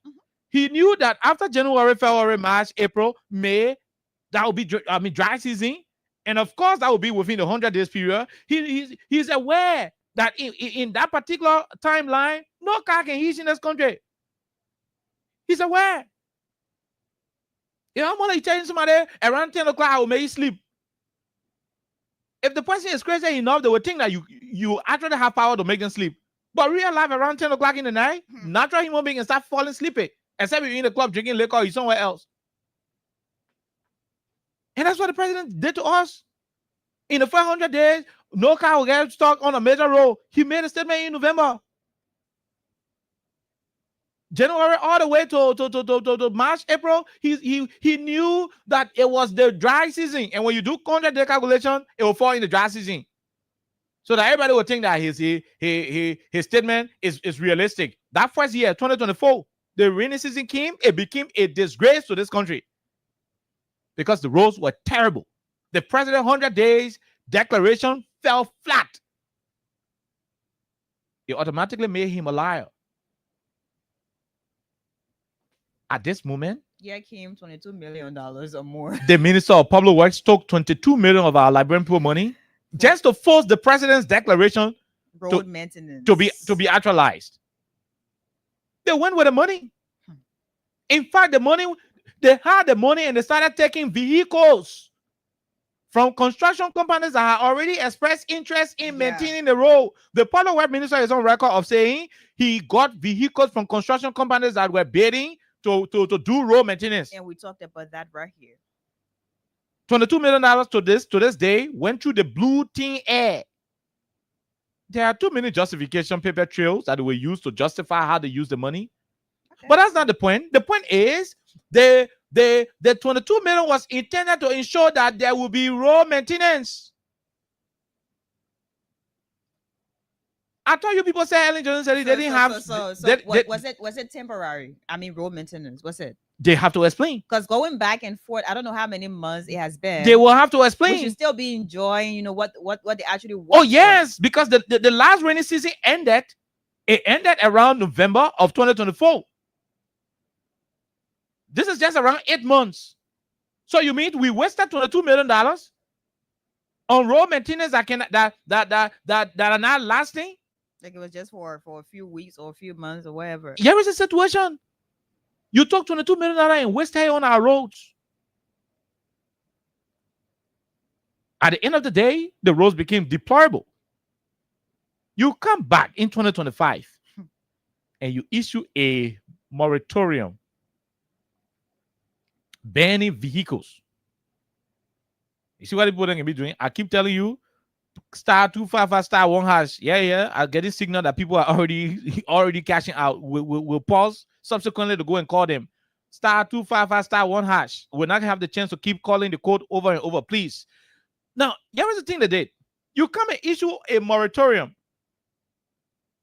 He knew that after January, February, March, April, May, that will be dry season. And of course, that will be within the 100 days period. He's aware that in that particular timeline, no car can hit in this country. He's aware. You know, I'm going to tell somebody around 10 o'clock, I will make you sleep. If the person is crazy enough, they will think that you actually have power to make them sleep. But real life, around 10 o'clock in the night, natural human being can start falling sleepy. Except if you're in the club drinking liquor or you're somewhere else. And that's what the president did to us. In the 500 days, no car will get stuck on a major road. He made a statement in November. January all the way to March, April, he knew that it was the dry season. And when you do 100-day calculation, it will fall in the dry season. So that everybody will think that his statement is realistic. That first year, 2024, the rainy season came, it became a disgrace to this country. Because the roads were terrible. The president 100 days declaration fell flat. It automatically made him a liar. At this moment, came $22 million or more. The Minister of Public Works took $22 million of our Liberian people money just to force the president's declaration road maintenance to be actualized. They went with the money. In fact, they had the money and they started taking vehicles from construction companies that had already expressed interest in maintaining the road. The public works minister is on record of saying he got vehicles from construction companies that were bidding to do road maintenance. And we talked about that right here. $22 million to this day went through the blue thin air. There are too many justification paper trails that were used to justify how they use the money. Okay. But that's not the point. The point is the 22 million was intended to ensure that there will be road maintenance. I told you people say Ellen Johnson said they didn't have. Was it temporary? I mean, road maintenance. Was it? They have to explain. Because going back and forth, I don't know how many months it has been. They will have to explain. We should still be enjoying, you know, what they actually want. Oh yes, because the last rainy season ended. It ended around November of 2024. This is just around 8 months. So you mean we wasted $22 million on road maintenance that are not lasting. Like it was just for a few weeks or a few months or whatever. Here is a situation. You took $22 million and wasted on our roads. At the end of the day, the roads became deplorable. You come back in 2025 and you issue a moratorium banning vehicles. You see what people are going to be doing? I keep telling you, *255 *1#. Yeah. I'm getting signal that people are already cashing out. We'll pause subsequently to go and call them. *255 *1#. We're not going to have the chance to keep calling the code over and over, please. Now, here is the thing they did. You come and issue a moratorium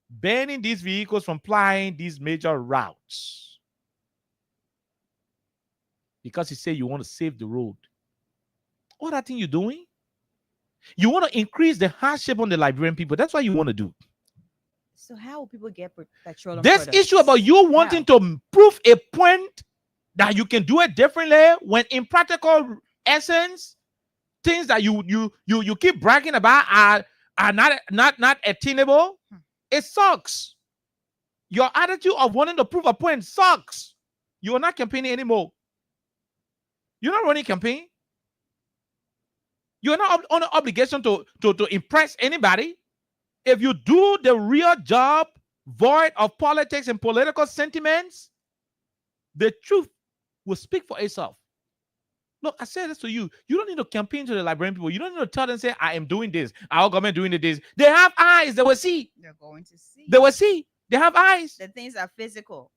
banning these vehicles from plying these major routes because you say you want to save the road. All that thing you're doing, you want to increase the hardship on the Liberian people. That's what you want to do. So how will people get petroleum This products? issue about you wanting to prove a point that you can do it differently when in practical essence, things that you keep bragging about are not attainable. It sucks. Your attitude of wanting to prove a point sucks. You are not campaigning anymore. You're not running a campaign. You're not on an obligation to impress anybody. If you do the real job, void of politics and political sentiments, the truth will speak for itself. Look, I said this to you. You don't need to campaign to the Liberian people. You don't need to tell them, say, I am doing this. Our government doing this. They have eyes. They will see. They're going to see. They will see. They have eyes. The things are physical.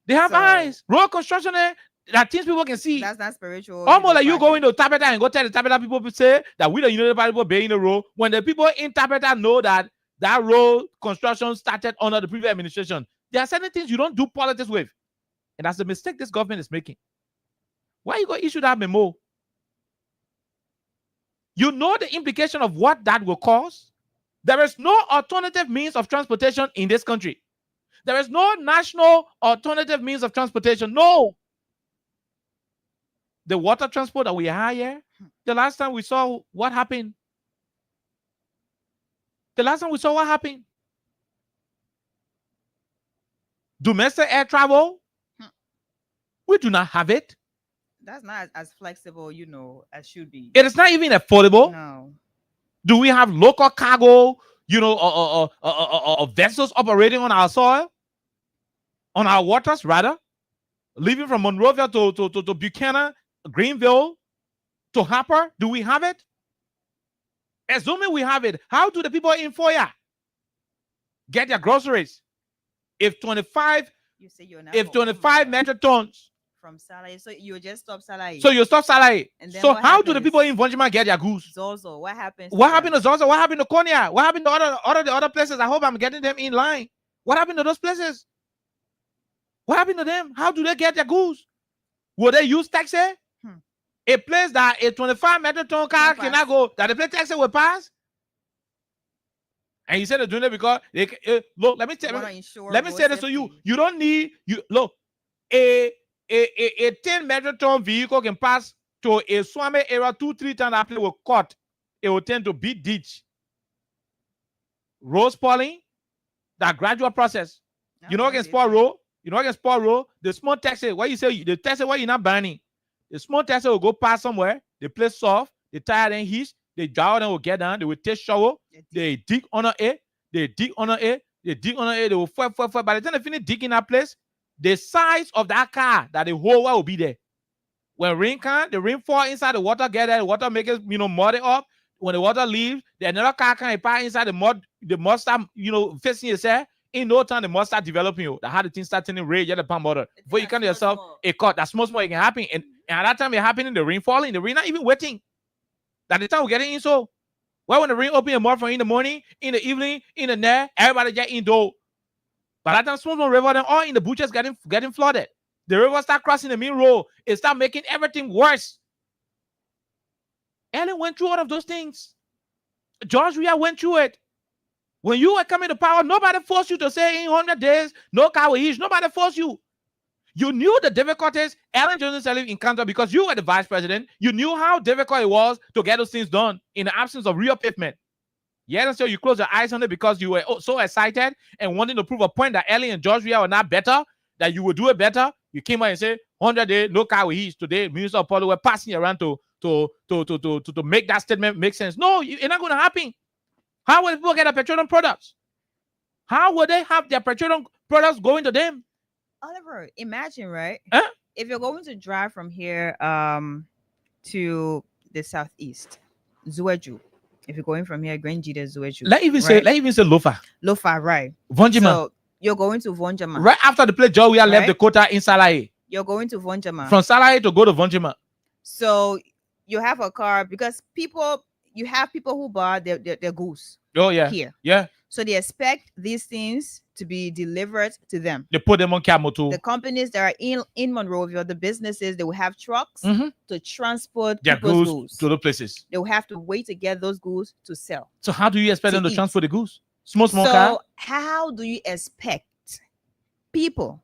They have eyes. Road construction, that things people can see. That's not spiritual. Almost like you go into Tapeta and go tell the Tapeta people say that we the United people being the road. When the people in Tapeta know that road construction started under the previous administration, there are certain things you don't do politics with. And that's the mistake this government is making. Why you going to issue that memo? You know the implication of what that will cause? There is no alternative means of transportation in this country. There is no national alternative means of transportation. No. The water transport that we have here, the last time we saw what happened. Domestic air travel, we do not have it. That's not as flexible, as should be. It is not even affordable. No. Do we have local cargo, vessels operating on our soil? On our waters, rather? Leaving from Monrovia to Buchanan, Greenville, to Harper? Do we have it? Assuming we have it, how do the people in Foya get their groceries? If 25 metric tons from salary, so you just stop salary. So you stop salary. So how do the people in Vonjima get their goods? Zozo, what happens? What happened to Zozo? What happened to Konya? What happened to the other places? I hope I'm getting them in line. What happened to those places? What happened to them? How do they get their goods? Will they use taxi? A place that a 25 metric ton car cannot go, that the place taxi will pass? And you said they're doing it because they look. Let me say this to you. You don't need a 10 metric ton vehicle can pass to a Swami area 2-3 times after it will cut. It will tend to beat ditch. Road spalling, that gradual process. You know what can spoil road? The small taxi, why you say the taxi why you're not banning? The small taxi will go past somewhere, they play soft, the tire then hitch, the driver then will get down, they will take shovel, they dig under it, they will fight. By the time they finish digging that place, the size of that car that the whole world will be there. When rain comes, the rain fall inside the water, get there, the water make it, mud it up. When the water leaves, another car can pass inside the mud start, facing yourself. In no time, the mud start developing. The how the thing start turning red, the palm water. Before you can yourself, a cut, that small it can happen. And at that time, it happening, the rain falling, the rain not even wetting. That the time we're getting in so. Well, when the rain open a more from in the morning, in the evening, in the night, everybody get indoor. By that time, small river, then all in the butchers getting flooded. The river start crossing the main road. It start making everything worse. Ellen went through all of those things. George Weah went through it. When you were coming to power, nobody forced you to say in 100 days, no car will hitch. Nobody forced you. You knew the difficulties Ellen Johnson Sirleaf encountered because you were the vice president. You knew how difficult it was to get those things done in the absence of real pavement. Yes, and so you closed your eyes on it because you were so excited and wanting to prove a point that Ellen and Georgia were not better, that you would do it better. You came out and said, 100 days, no car will heat. Today, Minister of Police were passing around to make that statement make sense. No, it's not going to happen. How will people get their petroleum products? How will they have their petroleum products going to them? Oliver, imagine, right? Huh? If you're going to drive from here to the southeast, Zueju. If you're going from here, Grenji to Zueju. Let even say Lofa. Lofa, right. Vonjima. So you're going to Vonjima. Right after the place, Joe, we left the quota in Salahi. You're going to Vonjima. From Salahi to go to Vonjima. So you have a car because you have people who buy their goose. Oh, yeah. Here. Yeah. So they expect these things to be delivered to them. They put them on camel too. The companies that are in Monrovia, the businesses, they will have trucks to transport their people's goose to the places. They will have to wait to get those goose to sell. So how do you expect them to transport the goose? Small car? So how do you expect people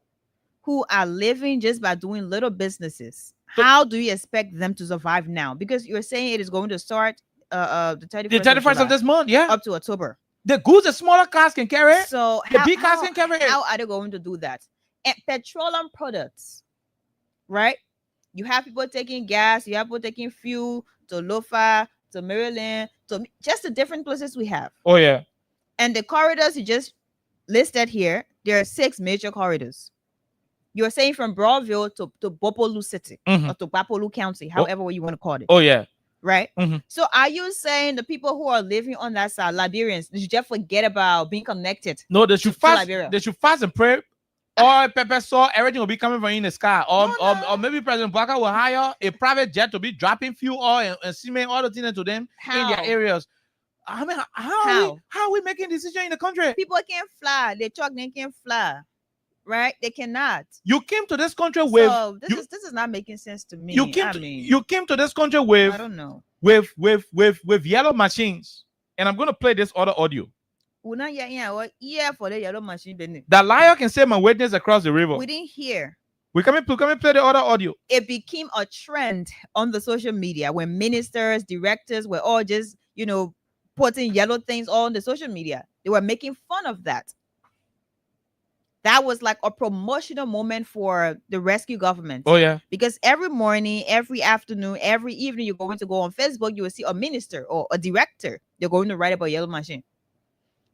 who are living just by doing little businesses, how do you expect them to survive now? Because you're saying it is going to start the 31st of this month, yeah, up to October. The goods the smaller cars can carry. So the big cars can carry. How are they going to do that? And petroleum products, right? You have people taking gas, you have people taking fuel to Lofa, to Maryland, to just the different places we have. Oh, yeah. And the corridors you just listed here, there are 6 major corridors. You're saying from Broadville to Bopolu City or to Bapolu County, however you want to call it. Oh, yeah. Right? So are you saying the people who are living on that side, Liberians, they should just forget about being connected? No, they should fast. They should fast and pray. Or pepper saw everything will be coming from in the sky. Or maybe President Baka will hire a private jet to be dropping fuel oil and cement all the things to them in their areas. I mean, how are we making decisions in the country? People can't fly. They can't fly. Right? They cannot. You came to this country with this is not making sense to me. You came to this country with I don't know. With yellow machines. And I'm gonna play this other audio. For the yellow machine. The liar can say my witness across the river. We didn't hear. We can play the other audio. It became a trend on the social media when ministers, directors were all just, putting yellow things on the social media. They were making fun of that. That was like a promotional moment for the rescue government. Oh, yeah. Because every morning, every afternoon, every evening, you're going to go on Facebook, you will see a minister or a director. They're going to write about yellow machine.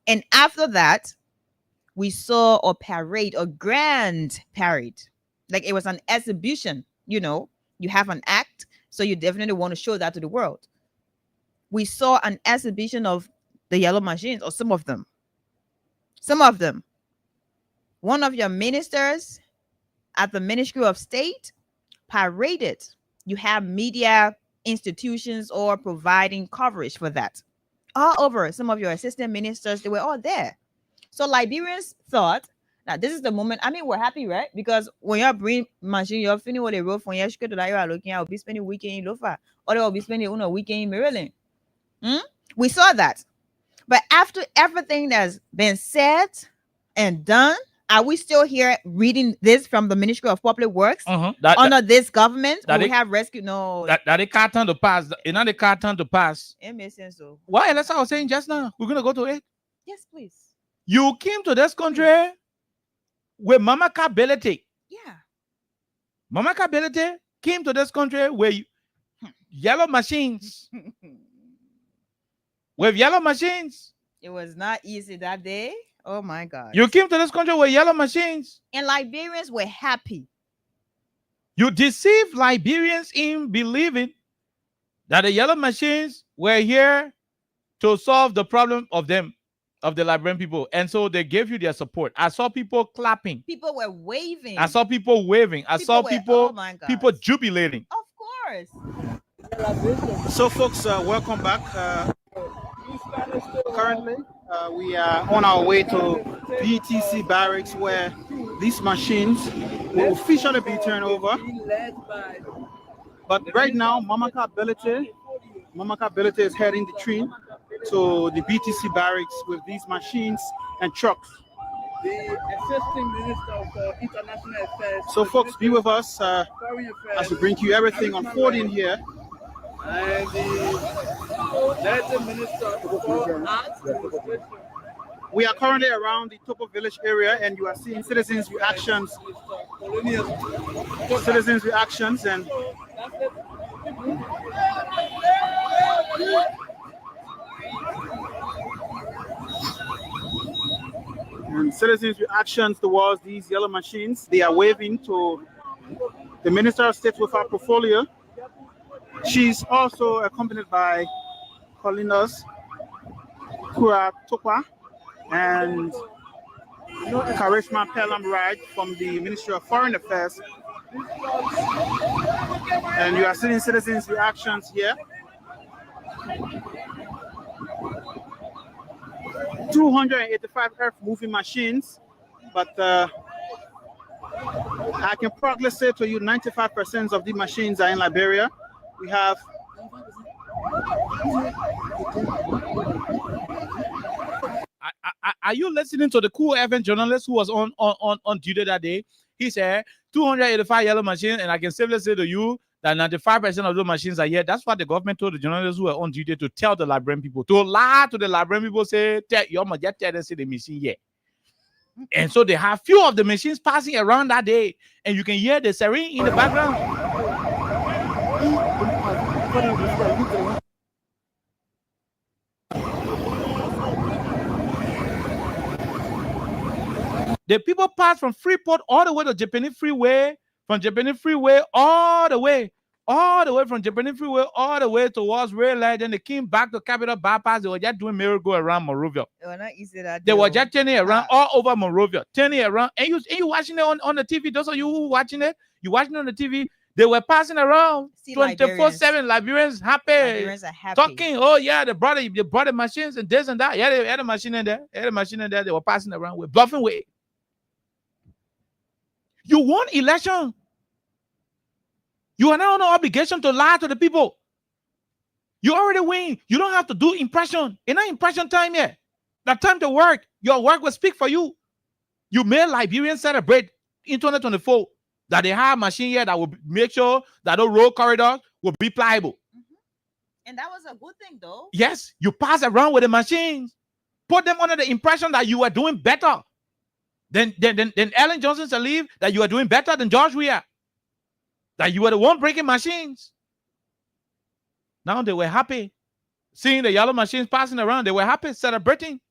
And after that, we saw a parade, a grand parade. Like it was an exhibition. You have an act, so you definitely want to show that to the world. We saw an exhibition of the yellow machines, or some of them. Some of them. One of your ministers at the Ministry of State paraded. You have media institutions or providing coverage for that. All over, some of your assistant ministers, they were all there. So Liberians thought that this is the moment. I mean, we're happy, right? Because when you bring machine, you're finishing what they wrote for you. You are looking at, be spending a weekend in Lofa, or they will be spending a weekend in Maryland. We saw that. But after everything that's been said and done, are we still here reading this from the Ministry of Public Works under this government? We have rescue? No. That they can't turn to pass. It's not the can't turn to pass. It makes sense. So. Why? That's what I was saying just now. We're going to go to it. Yes, please. You came to this country with mama ability. Yeah. Mama ability came to this country with yellow machines. With yellow machines. It was not easy that day. Oh my God. You came to this country with yellow machines. And Liberians were happy. You deceived Liberians in believing that the yellow machines were here to solve the problem of the Liberian people. And so they gave you their support. I saw people clapping. People were waving. I saw people waving. I saw people jubilating. Of course. So folks, welcome back. Currently, we are on our way to BTC barracks where these machines will officially be turned over. But right now, Mama Ability is heading the train to the BTC barracks with these machines and trucks. the Assistant Minister for International Affairs. So, folks, be with us as we bring you everything unfolding here. And the Deputy Minister for Arts. We are currently around the Topo Village area, and you are seeing citizens' reactions. Citizens' reactions, and citizens' reactions towards these yellow machines. They are waving to the Minister of State with her portfolio. She's also accompanied by Colinas Kura Tokwa and Karishma Pelam from the Ministry of Foreign Affairs. And you are seeing citizens' reactions here. 285 earth-moving machines, but I can proudly say to you 95% of the machines are in Liberia. We have Are you listening to the cool Evan journalist who was on duty that day? He said 285 yellow machines, and I can safely say to you that 95% of those machines are here. That's what the government told the journalists who were on duty to tell the Liberian people. To lie to the Liberian people, say, you're going to tell them the machine here. And so they have few of the machines passing around that day, and you can hear the siren in the background. The people pass from Freeport all the way to Japanese Freeway, from Japanese Freeway all the way from Japanese Freeway all the way towards Red Light. Then they came back to Capitol Bypass. They were just doing merry-go around Monrovia. They were just turning around all over Monrovia, turning around. And you watching it on the TV. Those of you who watching it, you watching it on the TV. They were passing around 24/7. Liberians happy. Liberians are happy. Talking, oh yeah, they brought the machines and this and that. Yeah, they had a machine in there. They were passing around with bluffing way. You won election. You are now on obligation to lie to the people. You already win. You don't have to do impression. It's not impression time yet. The time to work. Your work will speak for you. You made Liberians celebrate in 2024 that they have a machine here that will make sure that the road corridors will be pliable. And that was a good thing, though. Yes, you pass around with the machines. Put them under the impression that you are doing better. Then Ellen Johnson Sirleaf, that you are doing better than George Weah. That you were the one breaking machines. Now they were happy. Seeing the yellow machines passing around, they were happy, celebrating.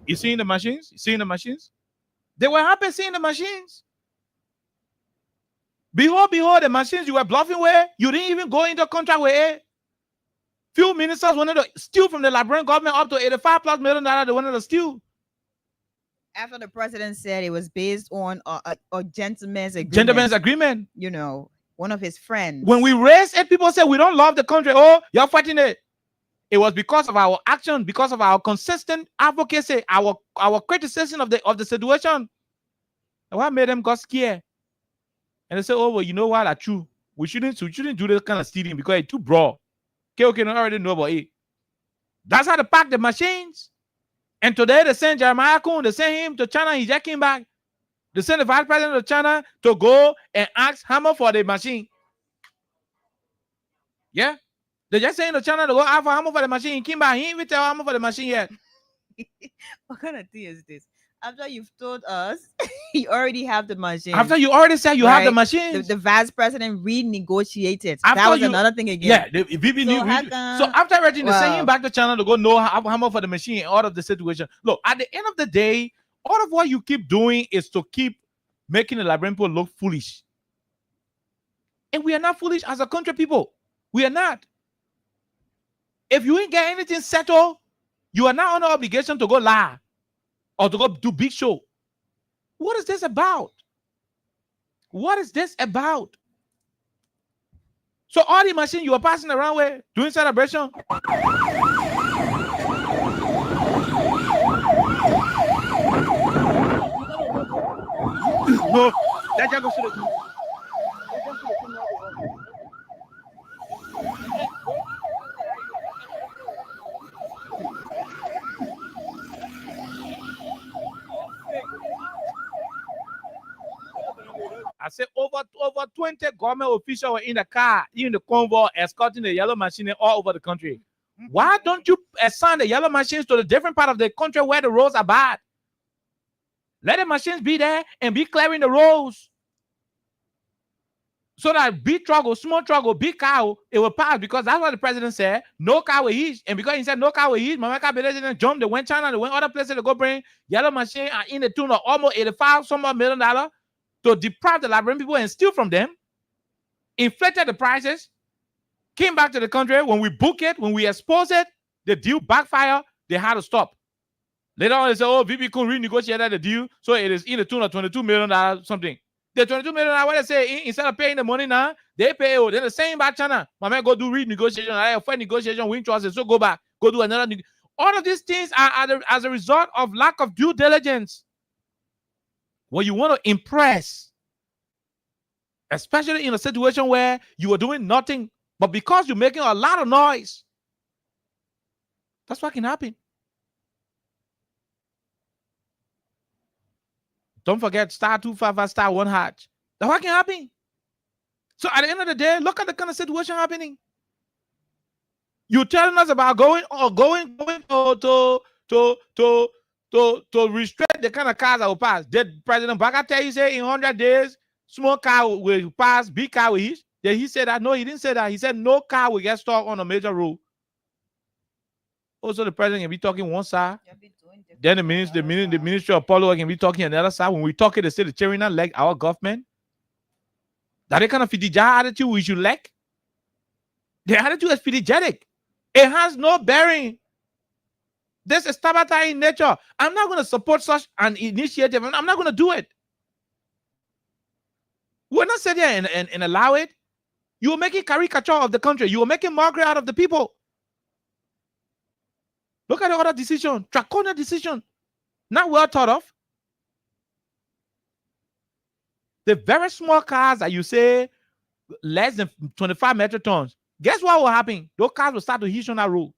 You seeing the machines? You seeing the machines? They were happy seeing the machines. Behold, the machines you were bluffing with, you didn't even go into contract with it. Few ministers wanted to steal from the Liberian government up to $85+ million. They wanted to steal. After the president said it was based on a gentleman's agreement. Gentleman's agreement. You know, one of his friends. When we raised it, people said we don't love the country. Oh, you're fighting it. It was because of our action, because of our consistent advocacy, our criticism of the situation. And what made them got scared? And they said, oh, well, you know what? That's true. We shouldn't do this kind of stealing because it's too broad. KOK already know about it. That's how they pack the machines. And today they send Jeremiah Kuhn, they send him to China, he just came back. They send the vice president of China to go and ask Hammer for the machine. Yeah. They just send to China to go ask for Hammer for the machine. He came back, he ain't even tell Hammer for the machine yet. What kind of thing is this? After you've told us you already have the machine. After you already said you have the machine. The vice president renegotiated. That was another thing again. Yeah, so after everything, they send him back to China to go know how much for the machine out of the situation. Look, at the end of the day, all of what you keep doing is to keep making the Liberian people look foolish. And we are not foolish as a country, people. We are not. If you ain't get anything settled, you are not under obligation to go lie. Or to go do big show. What is this about? What is this about? So all the machines you are passing around with, doing celebration. No, that just goes to the said over 20 government officials were in the car, in the convoy, escorting the yellow machine all over the country. Why don't you assign the yellow machines to the different part of the country where the roads are bad? Let the machines be there and be clearing the roads. So that big truck or small truck or big car, it will pass, because that's what the president said. No car will hitch. And because he said no car will hitch, Mamaka president jumped. They went China, they went other places to go bring yellow machine in the tune of almost $85 million to deprive the Liberian people and steal from them, inflated the prices, came back to the country. When we book it, when we expose it, the deal backfire, they had to stop. Later on, they said, oh, VP couldn't renegotiate the deal, so it is in the tune of $22 million something. The $22 million, what they say, instead of paying the money now, they pay. Oh, they're the same back China. My man go do renegotiation, I have negotiation, win trust, so go back, go do another. All of these things are as a result of lack of due diligence. When you want to impress, especially in a situation where you are doing nothing, but because you're making a lot of noise, that's what can happen. Don't forget *255 *1 hatch. That's what can happen. So at the end of the day, look at the kind of situation happening. You're telling us about going to restrict the kind of cars that will pass. Did President Baga tell you, say in 100 days, small car will pass, big car will hit? Did he say that? No, he didn't say that. He said no car will get stuck on a major road. Also, the president can be talking one side. Then the Ministry of Polo can be talking another side. When we talk it, they say the Chirina like our government. That kind of fidija attitude we should like. The attitude is fidigetic. It has no bearing. This is tabata in nature. I'm not going to support such an initiative. I'm not going to do it. We're not sitting here and allow it. You are making caricature of the country. You are making mockery out of the people. Look at the other decision, draconian decision, not well thought of. The very small cars that you say less than 25 metric tons, guess what will happen? Those cars will start to hitch on that road.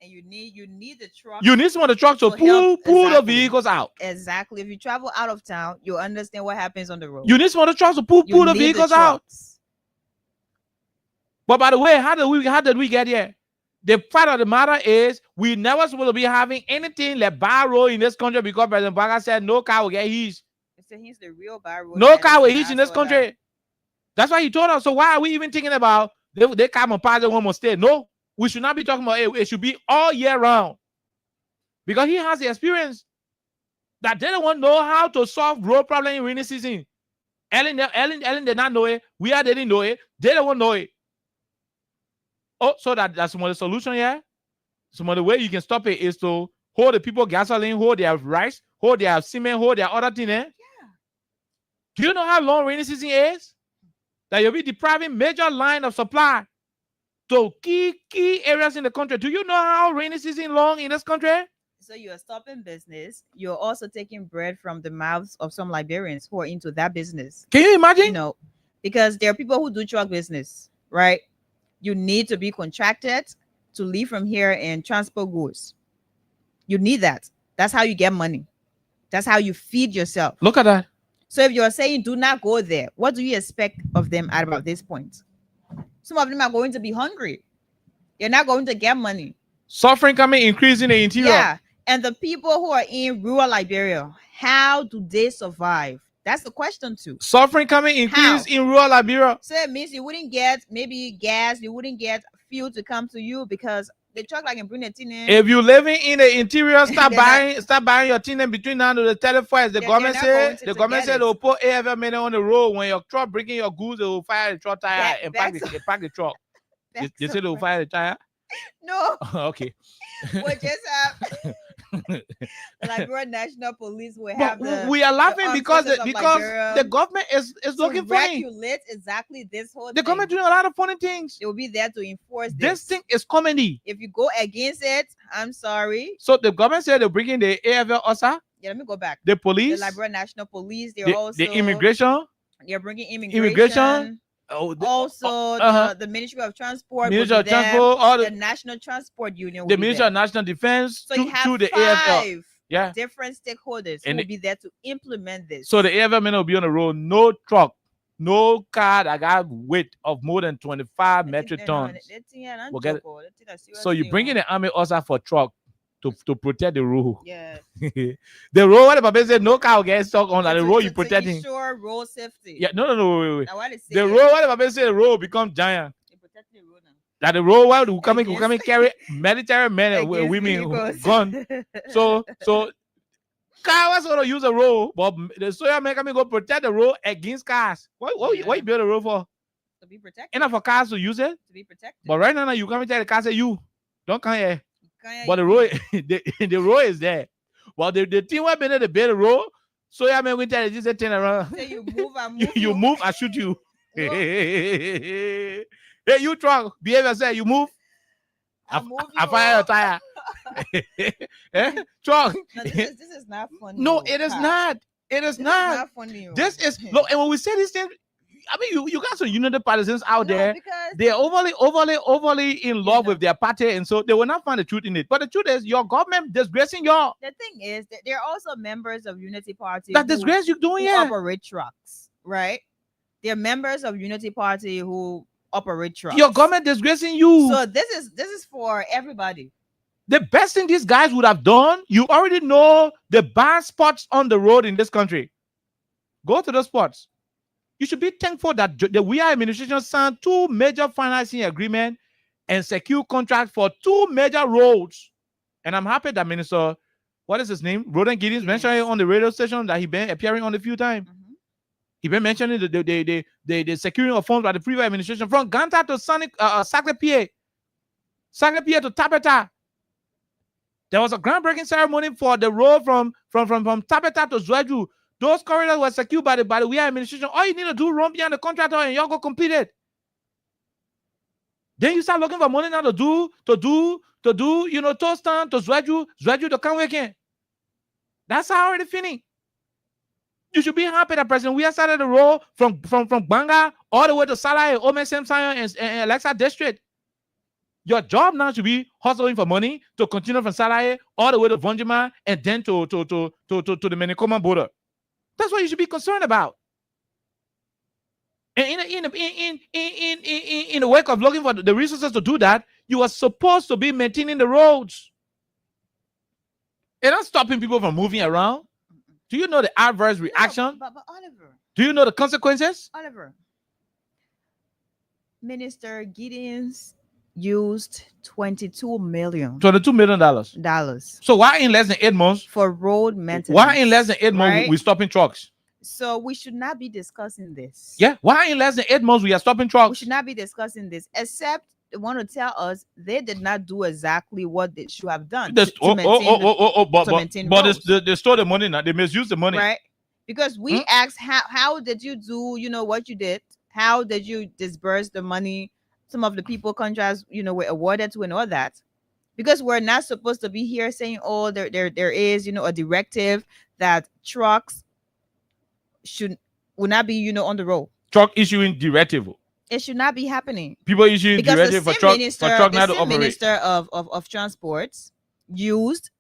And you need the truck. You need some of the trucks to pull the vehicles out. Exactly. If you travel out of town, you'll understand what happens on the road. You need some of the trucks to pull the vehicles out. But by the way, how did we get here? The fact of the matter is, we never supposed to be having anything like bar road in this country because President Baga said no car will get hitched. So he's the real bar road. No car will hitch in this country. That's why he told us. So why are we even thinking about they come and pass the one more state? No, we should not be talking about it. It should be all year round. Because he has the experience that they don't know how to solve road problem in rainy season. Ellen did not know it. We didn't know it. They don't know it. Oh, so that's some of the solution here. Some of the way you can stop it is to hold the people gasoline, hold their rice, hold their cement, hold their other thing. Yeah. Do you know how long rainy season is? That you'll be depriving major line of supply to key areas in the country. Do you know how rainy season long in this country? So you are stopping business. You're also taking bread from the mouths of some Liberians who are into that business. Can you imagine? You know, because there are people who do truck business, right? You need to be contracted to leave from here and transport goods. You need that. That's how you get money. That's how you feed yourself. Look at that. So if you're saying do not go there, what do you expect of them at about this point? Some of them are going to be hungry. You're not going to get money. Suffering coming, increasing the interior. Yeah. And the people who are in rural Liberia, how do they survive? That's the question too. Suffering coming, increase in rural Liberia. So it means you wouldn't get maybe gas, you wouldn't get fuel to come to you because the truck like can bring the tin in. If you're living in the interior, start buying your tin in between now to the telephone. The government said they'll put AFL money on the road. When your truck bringing your goods, they will fire the truck tire and pack the truck. They say they'll fire the tire. No. Okay. What just happened? Liberian National Police will have we are laughing because the government is looking funny. Regulate exactly this whole the government doing a lot of funny things. They will be there to enforce this thing is comedy. If you go against it, I'm sorry. So the government said they're bringing the AFL OSA. Yeah, let me go back. The police, the Liberian National Police, they're also the immigration. They're bringing immigration. The Ministry of Transport, the National Transport Union, the Ministry of National Defense, so you have to the AFL. Yeah. different stakeholders And who will be there to implement this. So the government will be on the road, no truck, no car that got weight of more than 25 metric tons. Will get it. So you bring in the army also for truck to protect the road. Yeah. The road, what about say no car will get stuck on the road you protecting? Ensure road safety. Yeah, no, wait. Now, what is The road, what about say the road become giant? That the road while who coming carry military men and women gun. So car was gonna use a road, but the soldier man coming go protect the road against cars. What you build a road for? To be protected. Enough for cars to use it? To be protected. But right now you come and tell the car say you don't come here. But the road the road is there. Well the thing what been there to build the road, so yeah man we tell you just turn around. Say you move and move. You move, I shoot you. Hey, you truck, behave yourself, you move. I fire your tire. Truck. No, this is not funny. No, it is not. It is not. Funny. This is look, and when we say this thing, I mean you got some unity partisans out there. They're overly in love with their party, and so they will not find the truth in it. But the truth is, your government disgracing y'all. The thing is that they're also members of Unity Party that disgrace you doing who operate trucks, right? They're members of Unity Party who operate trucks. Your government disgracing you. So this is for everybody. The best thing these guys would have done, you already know the bad spots on the road in this country. Go to those spots. You should be thankful that the We Are administration signed 2 major financing agreements and secure contracts for 2 major roads. And I'm happy that Minister, what is his name? Rodan Gideons mentioned it on the radio station that he been appearing on a few times. He been mentioning the securing of funds by the previous administration from Ganta to Sacre Pied to Tapeta. There was a groundbreaking ceremony for the road from Tapeta to Zwaju. Those corridors were secured by the We Are administration. All you need to do run behind the contractor and y'all go complete it. Then you start looking for money now to do Tostan to Zwaju to come again. That's how already finished. You should be happy that President we have started the road from Banga all the way to Salai, Omesem Sayon, and Alexa District. Your job now should be hustling for money to continue from Salai all the way to Vonjima and then to the Menikoma border. That's what you should be concerned about. And in the wake of looking for the resources to do that, you are supposed to be maintaining the roads. And not stopping people from moving around. Do you know the adverse reaction? But Oliver. Do you know the consequences? Oliver. Minister Gideons used $22 million. $22 million. So why in less than 8 months? For road maintenance. Why in less than 8 months we stopping trucks? So we should not be discussing this. Yeah. Why in less than 8 months we are stopping trucks? We should not be discussing this, except they want to tell us they did not do exactly what they should have done to maintain roads. They stole the money now. They misuse the money. Right. Because we asked how did you do, what you did? How did you disperse the money? Some of the people contracts, were awarded to and all that. Because we're not supposed to be here saying, oh, there is, a directive that trucks will not be, on the road. Truck issuing directive. It should not be happening. People issuing directive for truck not to operate. Minister of Transports used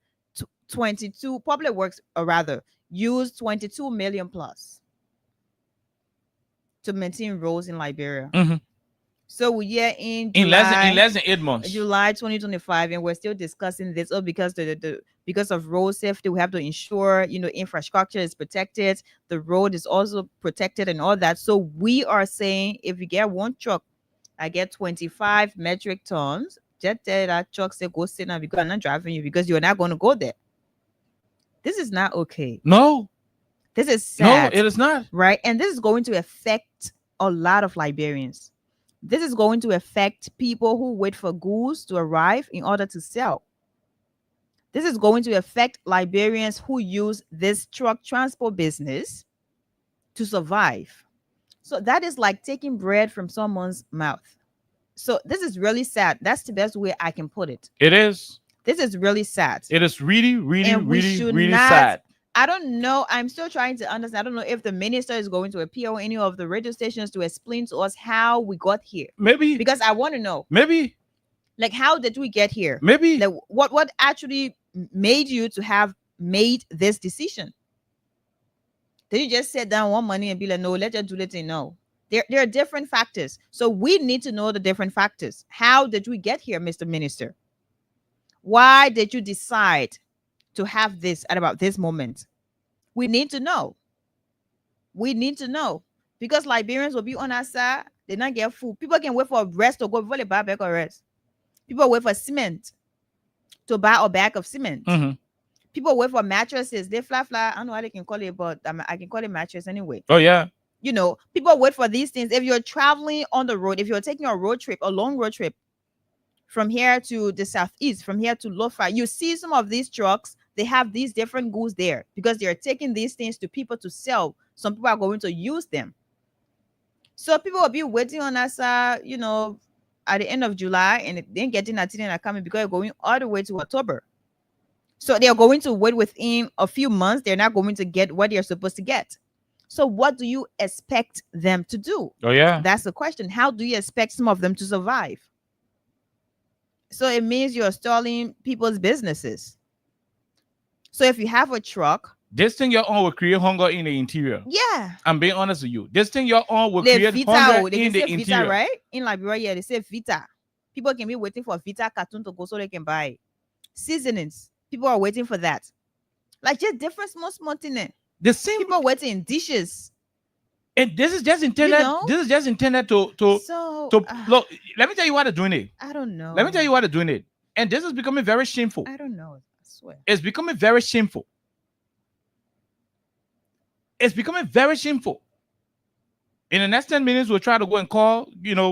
22 public works, or rather, used 22 million plus to maintain roads in Liberia. So we are in less than 8 months. July 2025, and we're still discussing this. Oh, because because of road safety, we have to ensure infrastructure is protected, the road is also protected, and all that. So we are saying if you get one truck, I get 25 metric tons. Just tell that truck say go sit down because I'm not driving you because you're not going to go there. This is not okay. No, this is sad. No, it is not. Right, and this is going to affect a lot of Liberians. This is going to affect people who wait for goods to arrive in order to sell. This is going to affect Liberians who use this truck transport business to survive. So that is like taking bread from someone's mouth. So this is really sad. That's the best way I can put it. It is. This is really sad. It is really sad. I don't know. I'm still trying to understand. I don't know if the minister is going to appear on any of the radio stations to explain to us how we got here. Maybe. Because I want to know. Maybe. Like, how did we get here? Maybe. Like, what actually made you to have made this decision? Did you just sit down one money and be like, no, let's just do the thing? No. There are different factors. So we need to know the different factors. How did we get here, Mr. Minister? Why did you decide to have this at about this moment? We need to know. We need to know. Because Liberians will be on our side. They not get food. People can wait for rest to go before they buy back or rest. People wait for cement to buy a bag of cement. Mm-hmm. People wait for mattresses. They fly. I don't know what they can call it, but I can call it mattress anyway. Oh, yeah. You know, people wait for these things. If you're traveling on the road, if you're taking a road trip, a long road trip from here to the southeast, from here to Lofa, you see some of these trucks, they have these different goods there because they're taking these things to people to sell. Some people are going to use them. So people will be waiting on us, you know, at the end of July, and then getting that thing and coming because they're going all the way to October. So they're going to wait within a few months. They're not going to get what they're supposed to get. So what do you expect them to do? Oh, yeah. That's the question. How do you expect some of them to survive? So it means you're stalling people's businesses. So if you have a truck, this thing you're on will create hunger in the interior. Yeah. I'm being honest with you. This thing you're on will create hunger in the interior. Vita, right? In Liberia, yeah, they say Vita. People can be waiting for Vita cartoon to go so they can buy it. Seasonings. People are waiting for that. Like just different small things. The same people waiting dishes. And this is just intended. You know? This is just intended to look. Let me tell you why they're doing it. I don't know. Let me tell you why they're doing it. And this is becoming very shameful. I don't know. I swear. It's becoming very shameful. It's becoming very shameful. In the next 10 minutes, we'll try to go and call, you know,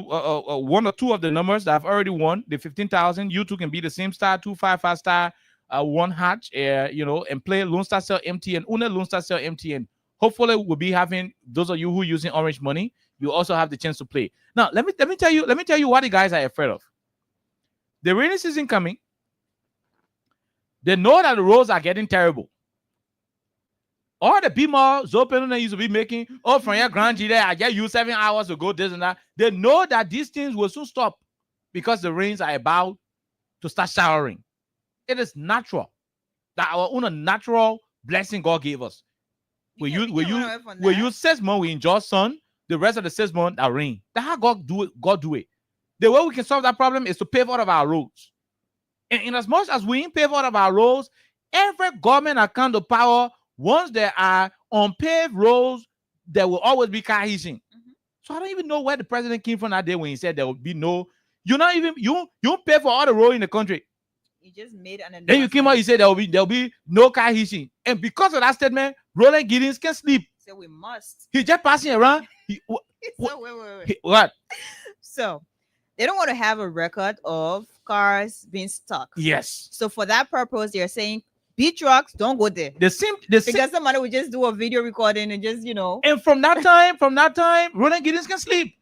one or two of the numbers that I've already won, the 15,000. You two can be the same star, 255 star, 1 hatch, you know, and play Lone Star Cell MTN, Una Lone Star Cell MTN. Hopefully, we'll be having those of you who are using Orange Money. You also have the chance to play. Now, let me tell you what the guys are afraid of. The rainy season coming. They know that the roads are getting terrible. All the people open used to be making, from your grand there, I get you 7 hours to go this and that. They know that these things will soon stop because the rains are about to start showering. It is natural that our own natural blessing God gave us. We use 6 months, we enjoy sun. The rest of the 6 months that rain. That's how God do it. The way we can solve that problem is to pave all of our roads. And in as much as we pave all of our roads, every government that comes to power, once there are unpaved roads, there will always be car hitching. Mm-hmm. So I don't even know where the president came from that day when he said there will be no. You pay for all the road in the country. You just made an announcement. Then you came out, you said there will be no car hitching, and because of that statement, Roland Giddens can sleep. So we must. He's just passing around. Wait. What? So they don't want to have a record of cars being stuck. Yes. So for that purpose, they're saying big trucks don't go there. Because somebody would just do a video recording and just, you know. And from that time, Roland Giddens can sleep.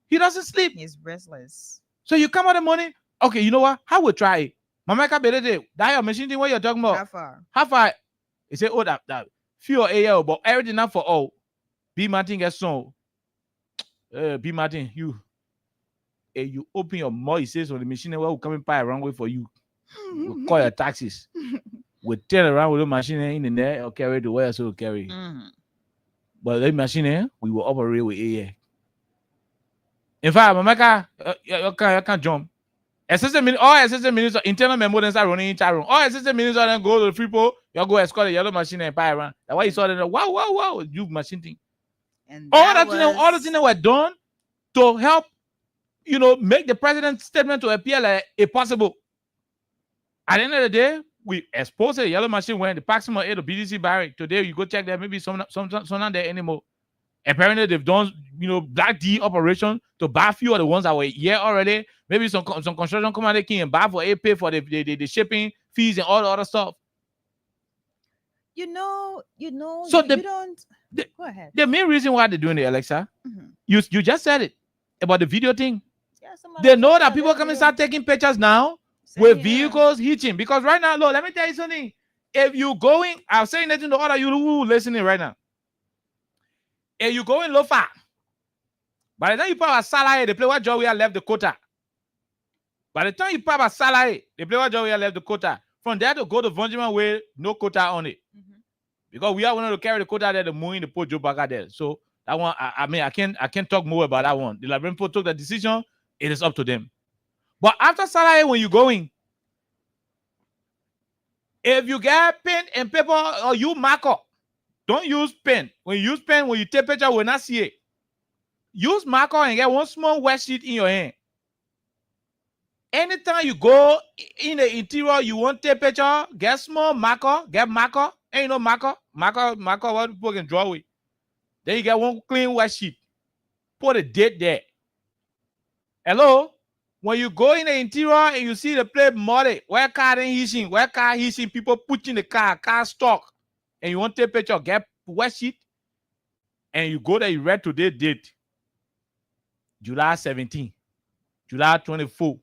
He doesn't sleep. He's restless. So you come out the morning. Okay, you know what? I will try it. Mama better day. That your machine thing. What you're talking about? How far? He said, oh, that few AL, but everything not for all. B Martin gets so. B Martin, you open your mouth. He says on the machine where will come and buy a wrong way for you. We'll call your taxes. We turn around with the machine in the net or carry the way so we'll carry. Mm-hmm. But the machine we will operate with AA. In fact, Mamaka, you can't jump. All assistant ministers, internal memo then start running in chat room. All assistant ministers then go to the free pole, you go escort the yellow machine and buy around. That's why you saw that. Wow, you machine thing. And all the things that were done to help, you know, make the president's statement to appear like impossible. At the end of the day, we exposed the yellow machine when the maximum aid of BDC barrack. Today, you go check there, maybe some not there anymore. Apparently, they've done, you know, black D operation to buy a few of the ones that were here already. Maybe some construction company came and buy for a pay for the shipping fees and all the other stuff. You know. So go ahead. The main reason why they're doing the Alexa, mm-hmm. you just said it about the video thing. Yeah, they know that people come and start taking pictures now with vehicles hitching. Because right now, look, let me tell you something. If you going, I'm saying that to the other you who listening right now. If you go in Lofa, by the time you put a salary, they play what job we have left the quota. By the time you put a salary, they play what job we have left the quota. From there to go to Vanjima Way, no quota on it. Because we are wanting to carry the quota there, the money, the put Joe back there. So that one, I mean, I can't talk more about that one. The Liberian people took the decision. It is up to them. But after Saturday, when you're going, if you get pen and paper or you marker, don't use pen. When you use pen, when you take picture, we'll not see it. Use marker and get one small wet sheet in your hand. Anytime you go in the interior, you want to take picture, get small marker, get marker. Ain't no marker, what people can draw with. Then you get one clean wet sheet. Put a date there. Hello? When you go in the interior and you see the plate muddy, where car hitching, people pushing the car stuck, and you want to take a picture, get wet sheet, and you go there, you read today's date. July 17, July 24,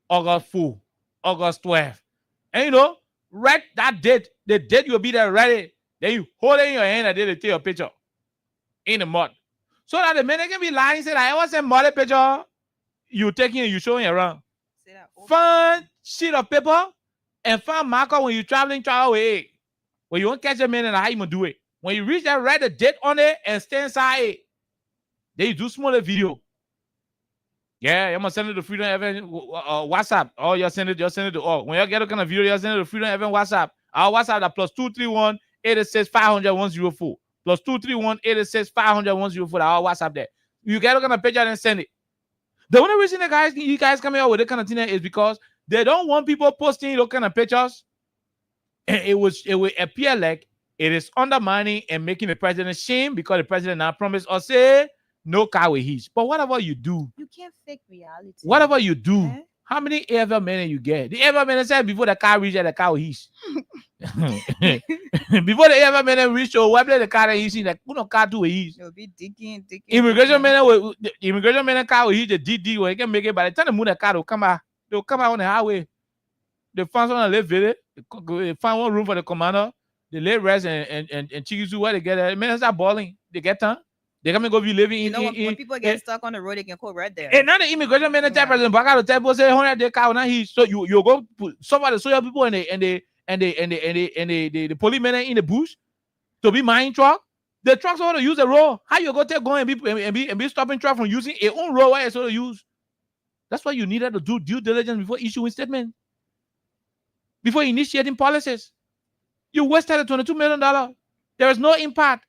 August 4, August 12. And you know, write that date. The date you'll be there ready. Then you hold it in your hand and then they take your picture in the mud. So that the minute can be lying and say, I want a muddy picture. You taking it, you showing it around. Find sheet of paper and find marker when you're traveling away. When you won't catch a man and how you gonna do it. When you reach there, write the date on it and stay inside it. Then you do smaller video. Yeah, I'm gonna send it to Freedom Event WhatsApp. Oh, you send it to all. When you get a kind of video, you send it to Freedom Event WhatsApp. Our WhatsApp that +231 886 500 104. +231 886 500 104. Our WhatsApp there. You get a kind of picture and send it. The only reason you guys coming out with that kind of thing is because they don't want people posting those kind of pictures. And it will appear like it is undermining and making the president shame because the president now promised or say no car will hitch. But whatever you do, you can't fake reality. Whatever you do, how many ever men you get? The ever men said before the car reaches the car will hitch. Before the ever men reach or where the car is hitching, like who no car do a hitch? You'll be digging. Immigration men car will hitch the DD where you can make it. By the time the moon the car will come out, they'll come out on the highway. They find someone to live with it. They find one room for the commander. They lay rest and Chikizu where they get it. Men start balling. They get time. They come and go be living in. When people get stuck on the road, they can go right there. And now the immigration man tell president back out to tell people say 100 day car now he so you go put somebody so your people and the police men in the bush to be mine truck. The trucks want to use the road. How you go take going and be stopping truck from using a own road where it's so to use? That's why you needed to do due diligence before issuing statement. Before initiating policies. You wasted $22 million. There is no impact.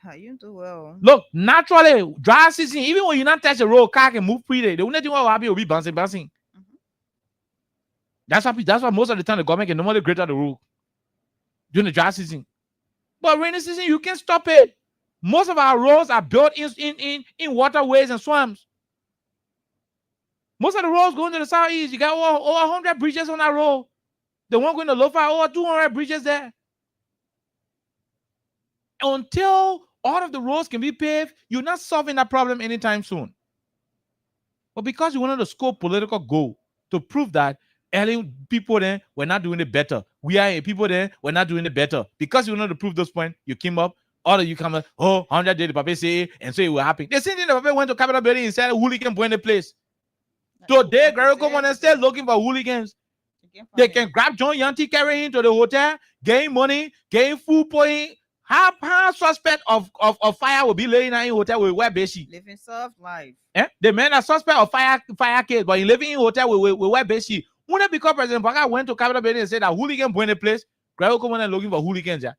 How you do well. Look, naturally, dry season, even when you not touch the road, car can move freely. The only thing what will happen will be bouncing. That's why most of the time the government can normally grade out the road during the dry season. But rainy season, you can stop it. Most of our roads are built in waterways and swamps. Most of the roads going to the southeast, you got over 100 bridges on that road. The one going to Lofa, over 200 bridges there. Until all of the roads can be paved, you're not solving that problem anytime soon. But because you wanted to score political goal to prove that people then were not doing it better. We are people then we're not doing it better. Because you wanted to prove those points, you came up, all of you come up, 100 days the paper say, and so you were happy. The same thing the paper went to Capitol Building and said hooligan point the place. Today, Gary come on and still looking for hooligans. They can grab John Yanti, carry him to the hotel, gain money, gain food point. How suspect of fire will be laying in hotel with wear bedsheet? Living soft life. The men are suspect of fire case, but he living in hotel with wear bedsheet. When it because President Baka went to Capitol Building and said that hooligan point the place, Grego come on and looking for hooligans. Yeah.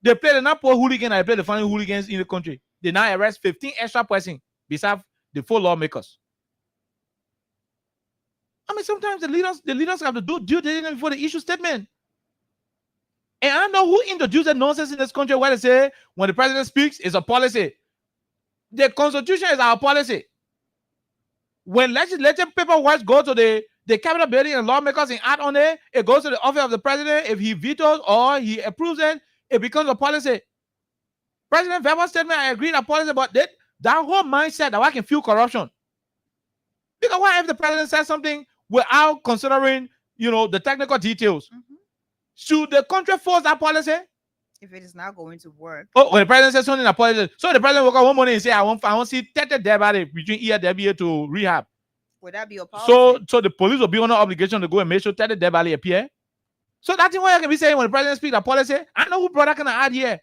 They play the not poor hooligan, they play the funny hooligans in the country. They now arrest 15 extra persons besides the 4 lawmakers. I mean, sometimes the leaders have to do due diligence before the issue statement. And I know who introduced the nonsense in this country where they say when the president speaks, it's a policy. The Constitution is our policy. When legislative paperwork go to the Capitol Building and lawmakers and act on it, it goes to the office of the president. If he vetoes or he approves it, it becomes a policy. President verbal statement, I agree that policy, but that whole mindset that I can fuel corruption. Because what if the president says something without considering, the technical details? Should the country force that policy? If it is not going to work. Oh, when the president says something, that policy. So the president will come one morning and say, I want to see 30 dead body between ERWA to rehab. Would that be a policy? So the police will be under obligation to go and make sure 30 dead body appear. So that's what I can be saying when the president speaks that policy. I know who brought that kind of idea.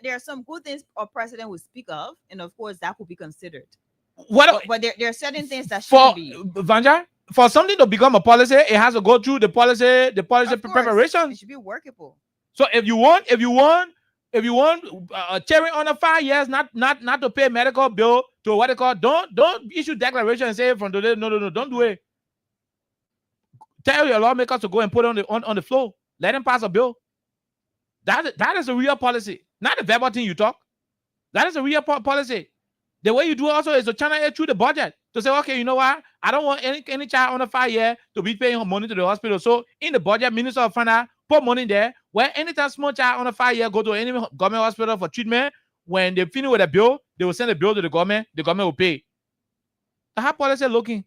There are some good things a president will speak of, and of course that could be considered. But there are certain things that for shouldn't be. Vanja, for something to become a policy, it has to go through the policy preparation. It should be workable. So if you want cherry on the 5 years, not to pay medical bill to what they call, don't issue declaration and say from today, no, don't do it. Tell your lawmakers to go and put it on the floor. Let them pass a bill. That is a real policy, not the verbal thing you talk. That is a real policy. The way you do it also is to channel it through the budget to say, okay, you know what? I don't want any child under 5 years to be paying money to the hospital. So in the budget, Minister of Finance put money there where anytime small child under 5 years go to any government hospital for treatment, when they finish with a bill, they will send a bill to the government will pay. How policy looking?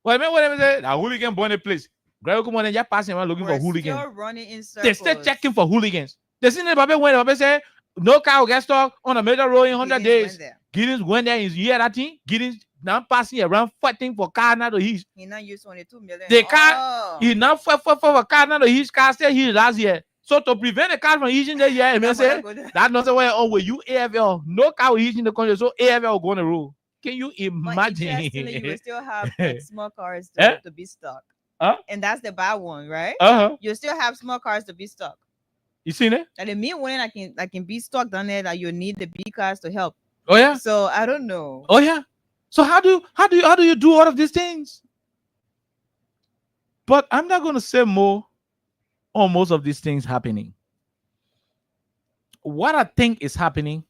Well, I say, a hooligan born a place. Greg, come on, you're passing around looking for hooligans. Still running in circles. They still checking for hooligans. They see the Babe when the Babe say no car will get stuck on a major road in 100 days. Giddens went there in year that thing. Giddens now passing around fighting for car now to his. He now used 22 million. The car he now fight for car now to his car still his last year. So to prevent the car from hitting the year, I say that not the way on with you AFL. No car will hit in the country, so AFL will go on the road. Can you imagine? You will still have small cars to be stuck. And that's the bad one, right? You still have small cars to be stuck. You seen it? And the meanwhile, I can be stuck down there that you need the big cars to help. Oh yeah. So I don't know. Oh yeah. So how do you do all of these things? But I'm not going to say more on most of these things happening. What I think is happening,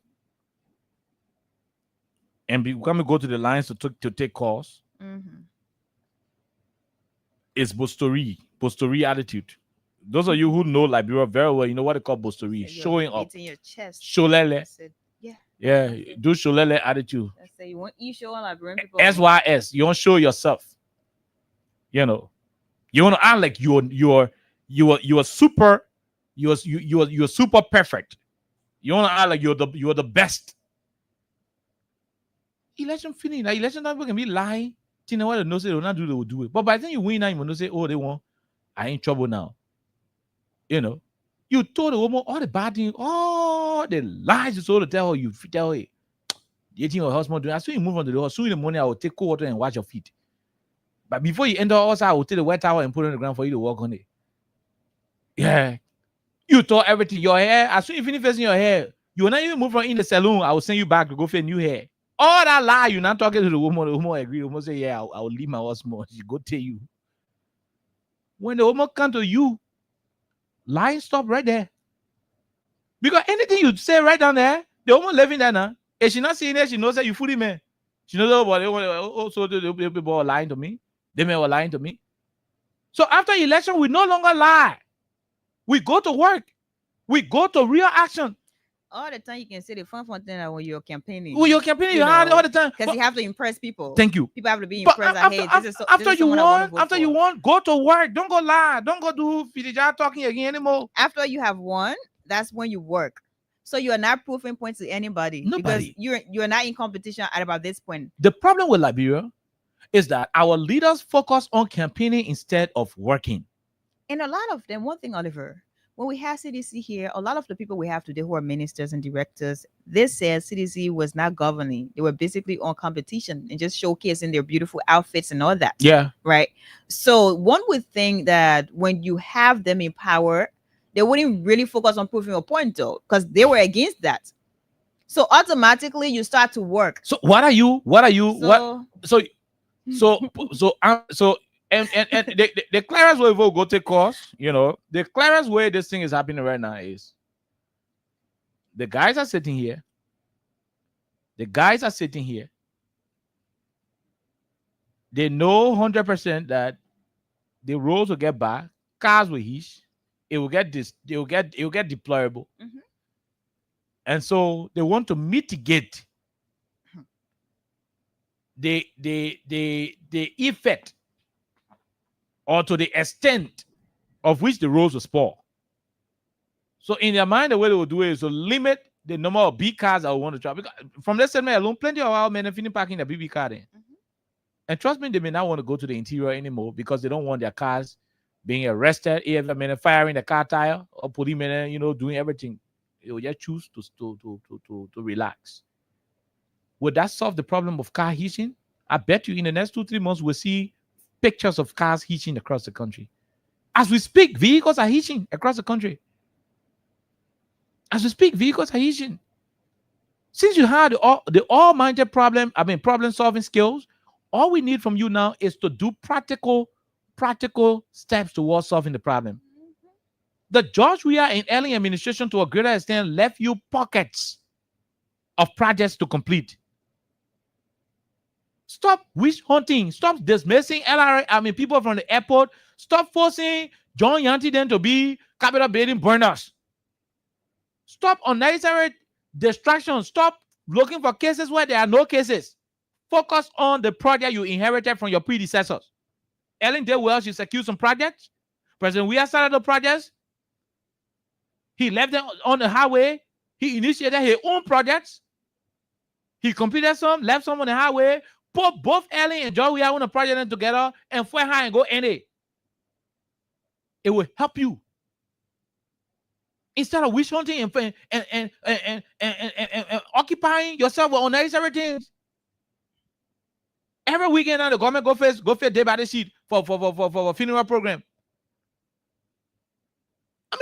and we're going to go to the lines to take calls. Is bostory attitude. Those of you who know Liberia very well, you know what they call bostory, showing up. In your chest. Sholele. Yeah, do sholele attitude. I say you want you show on Liberian people. SYS, you want to show yourself. You know, you want to act like you're super perfect. You want to act like you're the best. Election finish. Now election time can be lying. You know what? They know say they will not do, they will do it. But by the time you win now, you will not say, oh, they won. I ain't trouble now. You know, you told the woman all the bad things, all the lies you told to tell her, you tell her, you think your husband doing. As soon as you move on to the house, soon in the morning, I will take cold water and wash your feet. But before you enter also, I will take the wet towel and put it on the ground for you to walk on it. Yeah. You told everything. Your hair, as soon as you finish fixing your hair, you will not even move from in the salon. I will send you back to go for a new hair. All that lie, you're not talking to the woman. The woman agree. The woman say, yeah, I will leave my husband. She go tell you. When the woman come to you, lying stop right there. Because anything you say right down there, the woman living there now. If she not seeing it, she knows that you fully man. She knows also the people are lying to me. They may were lying to me. So after election, we no longer lie. We go to work. We go to real action. All the time you can say the fun thing that when you're campaigning. When you're campaigning, you have all the time. Because you have to impress people. Thank you. People have to be impressed. After you won, go to work. Don't go lie. Don't go do Fidija talking again anymore. After you have won, that's when you work. So you are not proving points to anybody. Nobody. Because you're not in competition at about this point. The problem with Liberia is that our leaders focus on campaigning instead of working. And a lot of them, one thing, Oliver, when we have CDC here, a lot of the people we have today who are ministers and directors, they said CDC was not governing. They were basically on competition and just showcasing their beautiful outfits and all that. Yeah. Right. So one would think that when you have them in power, they wouldn't really focus on proving a point though, because they were against that. So automatically you start to work. So And the clearest way we'll go take course, you know, the clearest way this thing is happening right now is the guys are sitting here. They know 100% that the roads will get back, cars will hitch, it will get deployable. Mm-hmm. And so they want to mitigate the effect or to the extent of which the roads will spoil. So in their mind, the way they will do it is to limit the number of big cars that will want to travel. Because from that segment alone, plenty of our men are finishing parking their BB car there. Mm-hmm. And trust me, they may not want to go to the interior anymore because they don't want their cars being arrested, even firing the car tire or putting him in, doing everything. He will just choose to relax. Would that solve the problem of car hitching? I bet you in the next 2-3 months we'll see pictures of cars hitching across the country. As we speak, vehicles are hitching across the country. As we speak, vehicles are hitching. Since you had the all-minded problem-solving skills, all we need from you now is to do practical steps towards solving the problem. The George Weah and Ellen administration, to a greater extent, left you pockets of projects to complete. Stop witch hunting. Stop dismissing LRA, people from the airport. Stop forcing John Yanti then to be capital building burners. Stop unnecessary distractions. Stop looking for cases where there are no cases. Focus on the project you inherited from your predecessors. Ellen did well. She secured some projects. President Weah started the projects. He left them on the highway. He initiated his own projects. He completed some, left some on the highway. Put both Ellen and John Weah on a project together and fly high and go NA. It will help you. Instead of witch hunting and occupying yourself with unnecessary things. Every weekend now the government go face day by the sheet for a funeral program.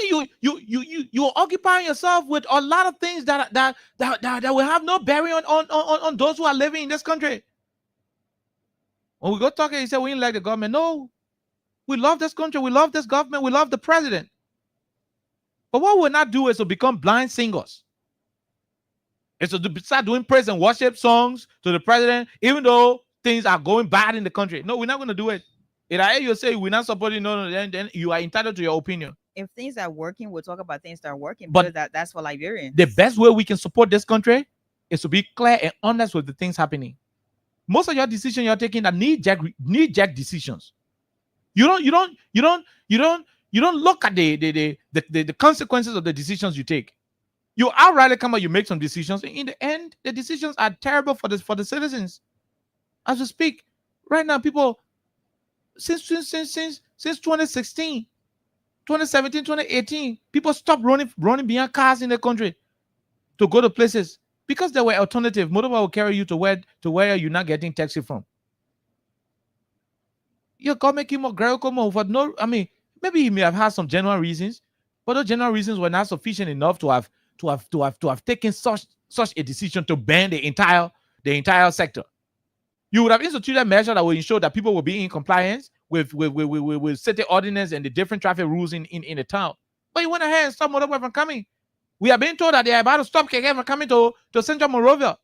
You're occupying yourself with a lot of things that will have no bearing on those who are living in this country. When we go talking, he said we didn't like the government. No, we love this country, we love this government, we love the president. But what we'll not do is to become blind singers. It's to start doing praise and worship songs to the president, even though things are going bad in the country. No, we're not going to do it. If I hear you say we're not supporting, then you are entitled to your opinion. If things are working, we'll talk about things that are working. But because that's for Liberians. The best way we can support this country is to be clear and honest with the things happening. Most of your decisions you're taking are knee-jerk decisions. You don't look at the consequences of the decisions you take. You outright come out, you make some decisions. In the end, the decisions are terrible for the citizens. As we speak, right now, people since 2016, 2017, 2018, people stopped running behind cars in the country to go to places because there were alternatives. Motorbike will carry you to where you're not getting taxi from. Your government came up, for no. Maybe he may have had some genuine reasons, but those genuine reasons were not sufficient enough to have taken such a decision to ban the entire sector. You would have instituted measures that will ensure that people will be in compliance with city ordinance and the different traffic rules in the town. But you went ahead and stopped motorbike from coming. We are being told that they are about to stop KK from coming to Central Monrovia.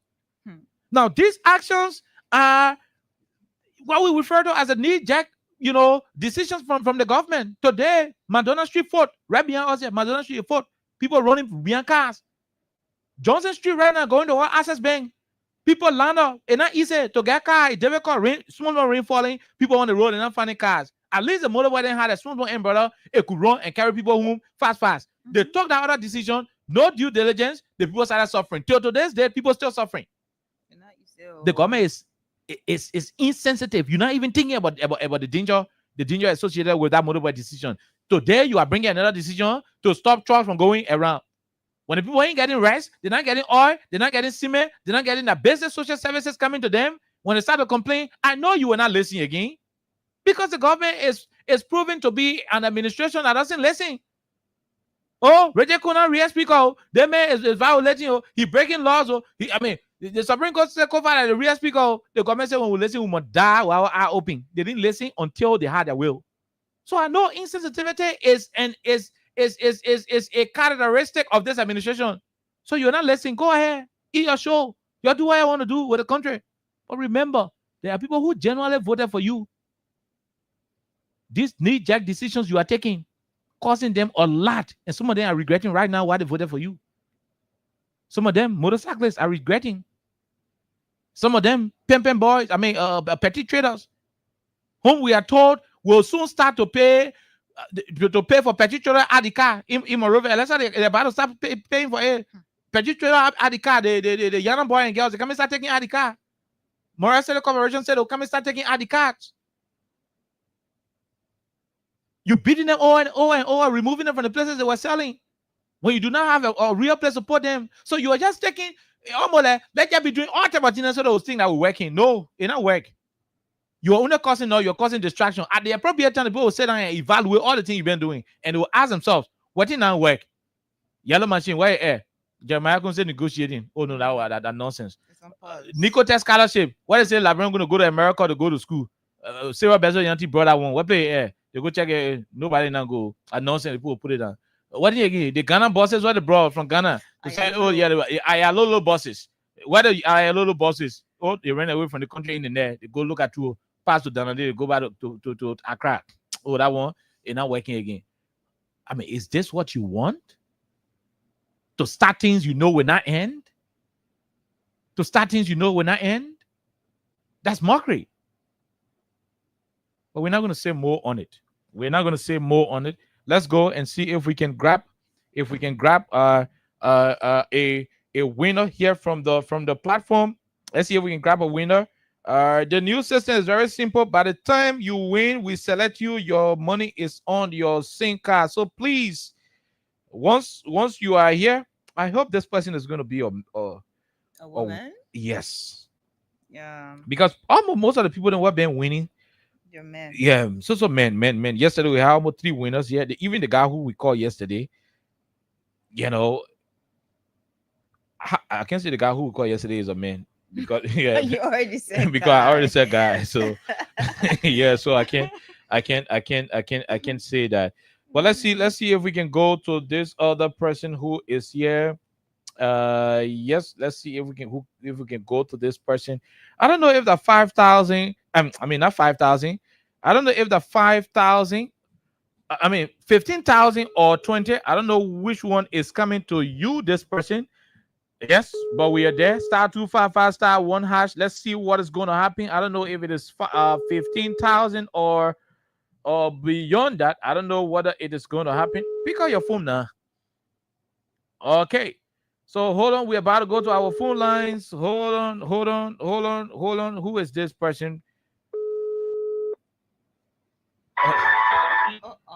Now, these actions are what we refer to as a knee-jerk, decisions from the government. Today, Madonna Street Fort, right behind us here, Madonna Street Fort, people running behind cars. Johnson Street right now going to our Access Bank. People land up. It's not easy to get car. It's difficult. Small rain falling. People on the road and not finding cars. At least the motorway didn't have a small umbrella. It could run and carry people home fast. Mm-hmm. They took that other decision. No due diligence. The people started suffering. Till today's day, people still suffering. The government is insensitive. You're not even thinking about the danger associated with that motorway decision. Today, you are bringing another decision to stop trucks from going around. When the people ain't getting rest, they're not getting oil, they're not getting cement, they're not getting the basic social services coming to them. When they start to complain, I know you will not listen again. Because the government is proven to be an administration that doesn't listen. Oh, Reggie Kuna, real speaker, the man is violating, he breaking laws. The Supreme Court said that the real speaker, the government said when we listen, we must die while our eye open. They didn't listen until they had their will. So I know insensitivity is a characteristic of this administration. So you're not listening. Go ahead, eat your show. You do what you want to do with the country. But remember, there are people who genuinely voted for you. These knee-jerk decisions you are taking, causing them a lot. And some of them are regretting right now why they voted for you. Some of them, motorcyclists, are regretting. Some of them, pimping boys, petty traders, whom we are told will soon start to pay for petty trader at the car in Monrovia. Let's say they're about to start paying for a petty trader at the car. The young boy and girls, they come and start taking at the car. Morales City Corporation said they'll come and start taking at the cars. You're beating them over and over and over, removing them from the places they were selling when you do not have a real place to put them. So you are just taking almost like let you be doing all type of things so those things that will working. No, it not work. You're only causing you're causing distraction. At the appropriate time, the people will sit down and evaluate all the things you've been doing, and they will ask themselves, what did not work? Yellow machine, where air? Jeremiah can say negotiating. Oh no, that nonsense. Nico test scholarship. What is it? Like I'm going to go to America to go to school. Sarah Bezo Yanti brought that one. What play air? They go check it. Nobody now go. A nonsense. People put it down. What do you get? The Ghana bosses, what they brought from Ghana to say, oh yeah, I little bosses. What are little bosses? Oh, they ran away from the country in there. They go look at two, pass to Ghana, they go back to Accra. Oh, that one is not working again. I mean, is this what you want? To start things you know will not end? To start things you know will not end? That's mockery. But we're not going to say more on it. We're not going to say more on it. Let's go and see if we can grab a winner here from the platform. Let's see if we can grab a winner. The new system is very simple. By the time you win, we select you. Your money is on your SIM card. So please, once you are here, I hope this person is going to be a woman. Yes. Yeah. Because almost most of the people that were been winning. You're men. Yeah, so men. Yesterday we had almost 3 winners. Yeah, even the guy who we called yesterday, you know, I can't say the guy who we called yesterday is a man because yeah, you already said because guy. I already said guy. So yeah, so I can't say that. But let's see if we can go to this other person who is here. Yes, let's see if we can go to this person. I don't know if the 5,000. I mean not 5,000. I don't know if the 5,000. I mean 15,000 or 20. I don't know which one is coming to you. This person. Yes, but we are there. *255 *1#. Let's see what is going to happen. I don't know if it is 15,000 or beyond that. I don't know whether it is going to happen. Pick up your phone now. Okay. So hold on, we're about to go to our phone lines. Hold on. Who is this person?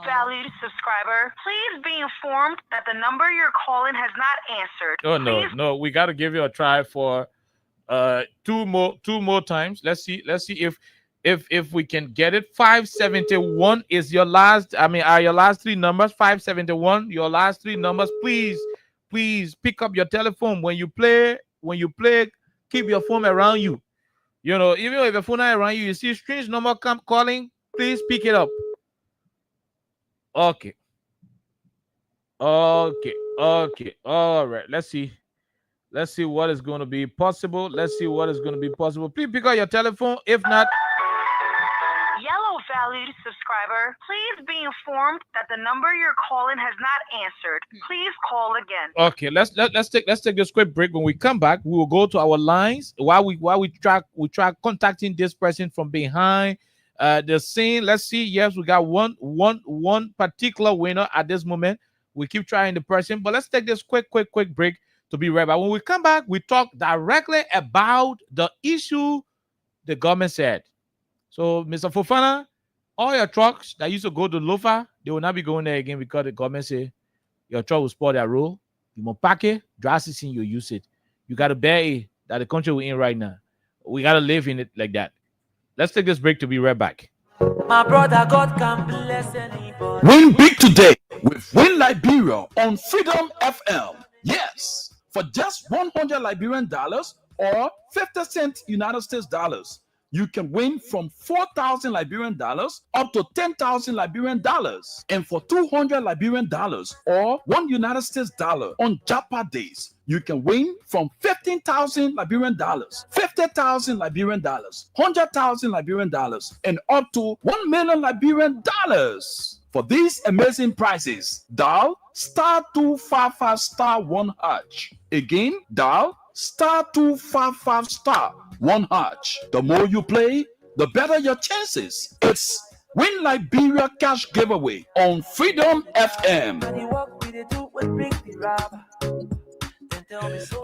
Valued subscriber, please be informed that the number you're calling has not answered. Oh no, we got to give you a try for two more times. Let's see if we can get it. 571 is your last. I mean, are your last 3 numbers? 571. Your last 3 numbers, please. Please pick up your telephone when you play. Keep your phone around you. You know, even if your phone is around you, you see strange number calling. Please pick it up. Okay. All right. Let's see what is going to be possible. Please pick up your telephone. If not. Yellow valued subscriber, please be informed that the number you're calling has not answered. Please call again. Okay, let's take this quick break. When we come back, we will go to our lines while we try contacting this person from behind the scene. Let's see. Yes, we got one particular winner at this moment. We keep trying the person, but let's take this quick break to be right back. When we come back, we talk directly about the issue the government said. So, Mr. Fofana, all your trucks that used to go to Lofa, they will not be going there again because the government say your truck will spoil their road. You must pack it, drive it, you use it. You got to bear it that the country we're in right now. We got to live in it like that. Let's take this break to be right back. My brother, God can bless anybody. Win big today with Win Liberia on Freedom FM. Yes, for just $100 Liberian dollars or 50 cents United States dollars. You can win from 4,000 Liberian dollars up to 10,000 Liberian dollars. And for 200 Liberian dollars or $1 United States dollar on Japa days, you can win from 15,000 Liberian dollars, 50,000 Liberian dollars, 100,000 Liberian dollars, and up to 1 million Liberian dollars. For these amazing prizes, dial *255 1#. Again, dial *255 1#. The more you play, the better your chances. It's Win Liberia Cash Giveaway on Freedom FM.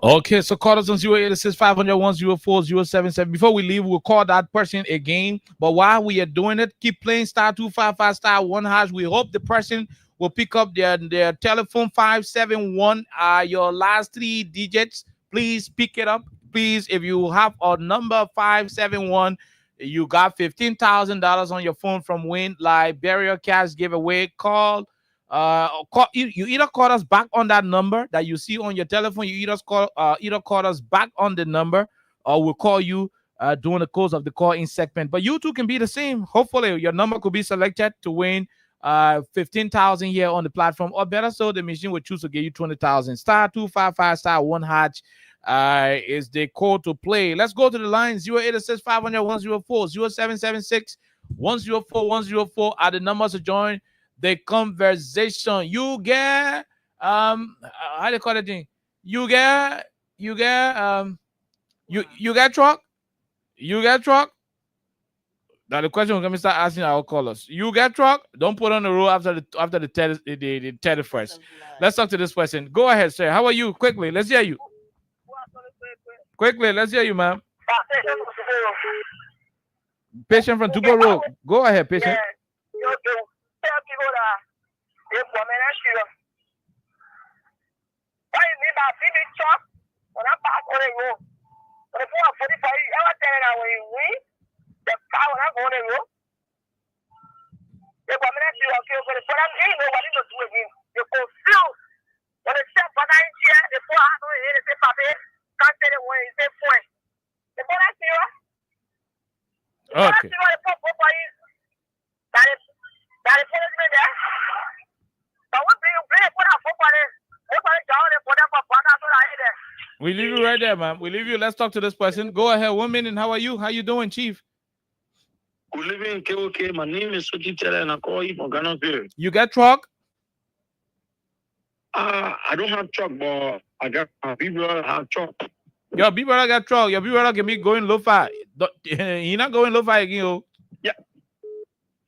Okay, so call us on 086 500 104 Before we leave, we'll call that person again. But while we are doing it, keep playing *255 *1#. We hope the person will pick up their telephone 571. Your last 3 digits. Please pick it up. Please, if you have a number 571, you got $15,000 on your phone from Win Liberia Cash giveaway. Call you either call us back on that number that you see on your telephone. You either call us back on the number, or we'll call you during the course of the call-in segment. But you too can be the same. Hopefully your number could be selected to win 15,000 here on the platform, or better so, the machine will choose to give you 20,000. *255 *1# is the code to play. Let's go to the line. 086 500 104 0776 104 104 are the numbers to join the conversation. You get how do you call it thing? You get truck? You get truck? Now the question we're gonna start asking our callers. You get truck? Don't put on the road after the 31st. Let's talk to this person. Go ahead, sir. How are you? Quickly, let's hear you. Quickly, let's hear you, ma'am. Patient from Dubo Road. Go ahead, patient. Okay. We leave you right there, man. We leave you. Let's talk to this person. Go ahead. 1 minute. How are you? How you doing, Chief? Good living KOK. My name is Soji Tele and I call you from Ghana. You got truck? I don't have truck, but I got my people have truck. Your people got truck. Your people can be going low fi. You're not going low fi again, yo. Yeah.